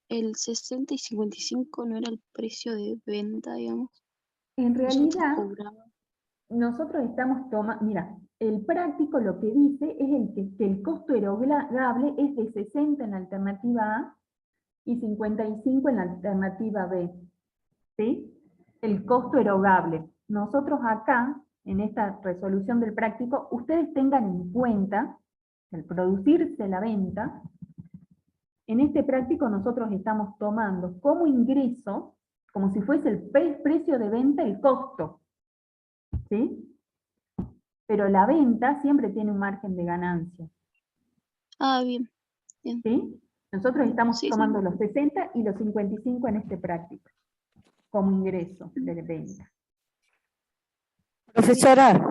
El 60 y 55 no era el precio de venta, digamos. En realidad, cobramos. nosotros estamos tomando, mira, el práctico lo que dice es que el costo erogable es de 60 en la alternativa A y 55 en la alternativa B. ¿Sí? El costo erogable. Nosotros acá, en esta resolución del práctico, ustedes tengan en cuenta, al producirse la venta, en este práctico nosotros estamos tomando como ingreso, como si fuese el precio de venta, el costo. ¿Sí? Pero la venta siempre tiene un margen de ganancia. Ah, bien. Bien. ¿Sí? Nosotros estamos Sí, tomando sí. los 60 y los 55 en este práctico, como ingreso de venta. Profesora,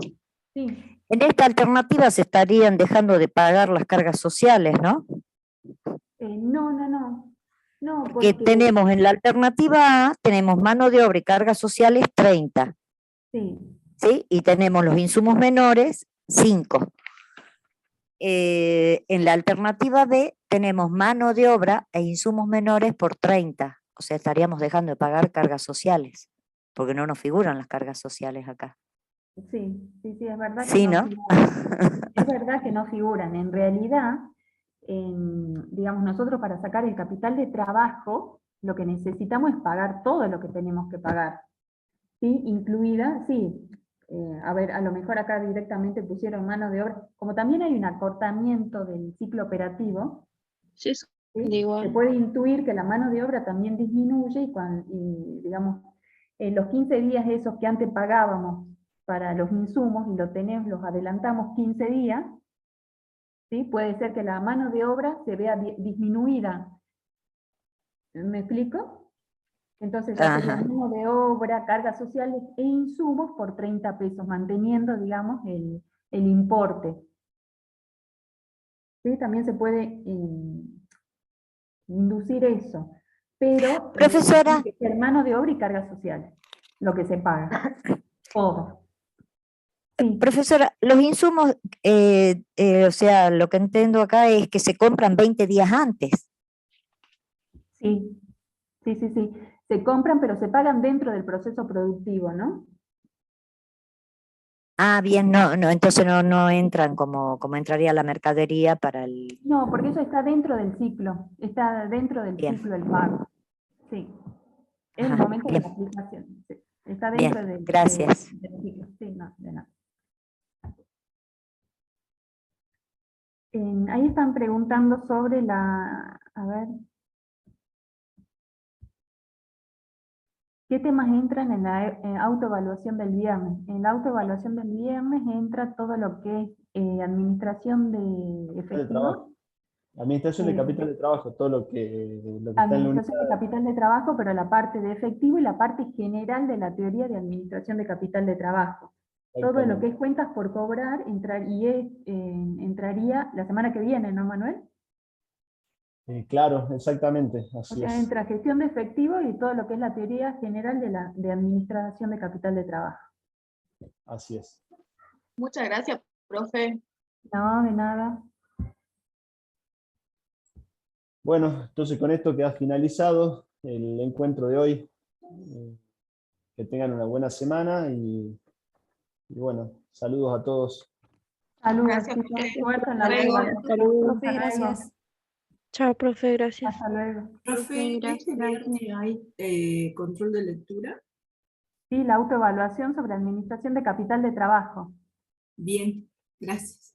Sí. en esta alternativa se estarían dejando de pagar las cargas sociales, ¿no? No, Que porque... tenemos en la alternativa A, tenemos mano de obra y cargas sociales 30, Sí. ¿sí? Y tenemos los insumos menores 5. En la alternativa B tenemos mano de obra e insumos menores por 30, o sea, estaríamos dejando de pagar cargas sociales, porque no nos figuran las cargas sociales acá. Sí, es verdad que Sí, no ¿no? figuran. Es verdad que no figuran. En realidad, digamos, nosotros para sacar el capital de trabajo, lo que necesitamos es pagar todo lo que tenemos que pagar. ¿Sí? Incluida, sí, a ver, a lo mejor acá directamente pusieron mano de obra, como también hay un acortamiento del ciclo operativo, Sí, ¿sí? igual. Se puede intuir que la mano de obra también disminuye y digamos, los 15 días esos que antes pagábamos para los insumos y los adelantamos 15 días, ¿sí? Puede ser que la mano de obra se vea disminuida. ¿Me explico? Entonces ya sería mano de obra, cargas sociales e insumos por 30 pesos, manteniendo, digamos, el importe. ¿Sí? También se puede inducir eso, pero Profesora, tiene que ser mano de obra y cargas sociales, lo que se paga, todo. Sí, profesora, los insumos, o sea, lo que entiendo acá es que se compran 20 días antes. sí. Se compran, pero se pagan dentro del proceso productivo, ¿no? Ah, bien, no, entonces no entran como entraría la mercadería para el... No, porque eso está dentro del ciclo, está dentro del Bien. ciclo del pago. Sí, es el Ajá, momento de bien. la aplicación. Sí. Está Bien, dentro del gracias. ciclo. Sí, no, de nada. Ahí están preguntando sobre a ver, ¿qué temas entran en la autoevaluación del viernes? En la autoevaluación del viernes entra todo lo que es administración de efectivo. Administración de capital de trabajo, todo lo que está en la Administración de unidad. capital de trabajo, pero la parte de efectivo y la parte general de la teoría de administración de capital de trabajo. Todo lo que es cuentas por cobrar entraría la semana que viene, ¿no, Manuel? Claro, exactamente, O así sea, es. entra gestión de efectivo y todo lo que es la teoría general de administración de capital de trabajo. Así es. Muchas gracias, profe. No, de nada. Bueno, entonces con esto queda finalizado el encuentro de hoy. Que tengan una buena semana y bueno, saludos a todos. Saludos, Gracias, chicos. profe. Suerte en la Hasta luego. prueba. Profe, Hasta luego. gracias. Chao, profe, gracias. Hasta luego. Profe, Este viernes hay control de lectura. Sí, la autoevaluación sobre administración de capital de trabajo. Bien, gracias.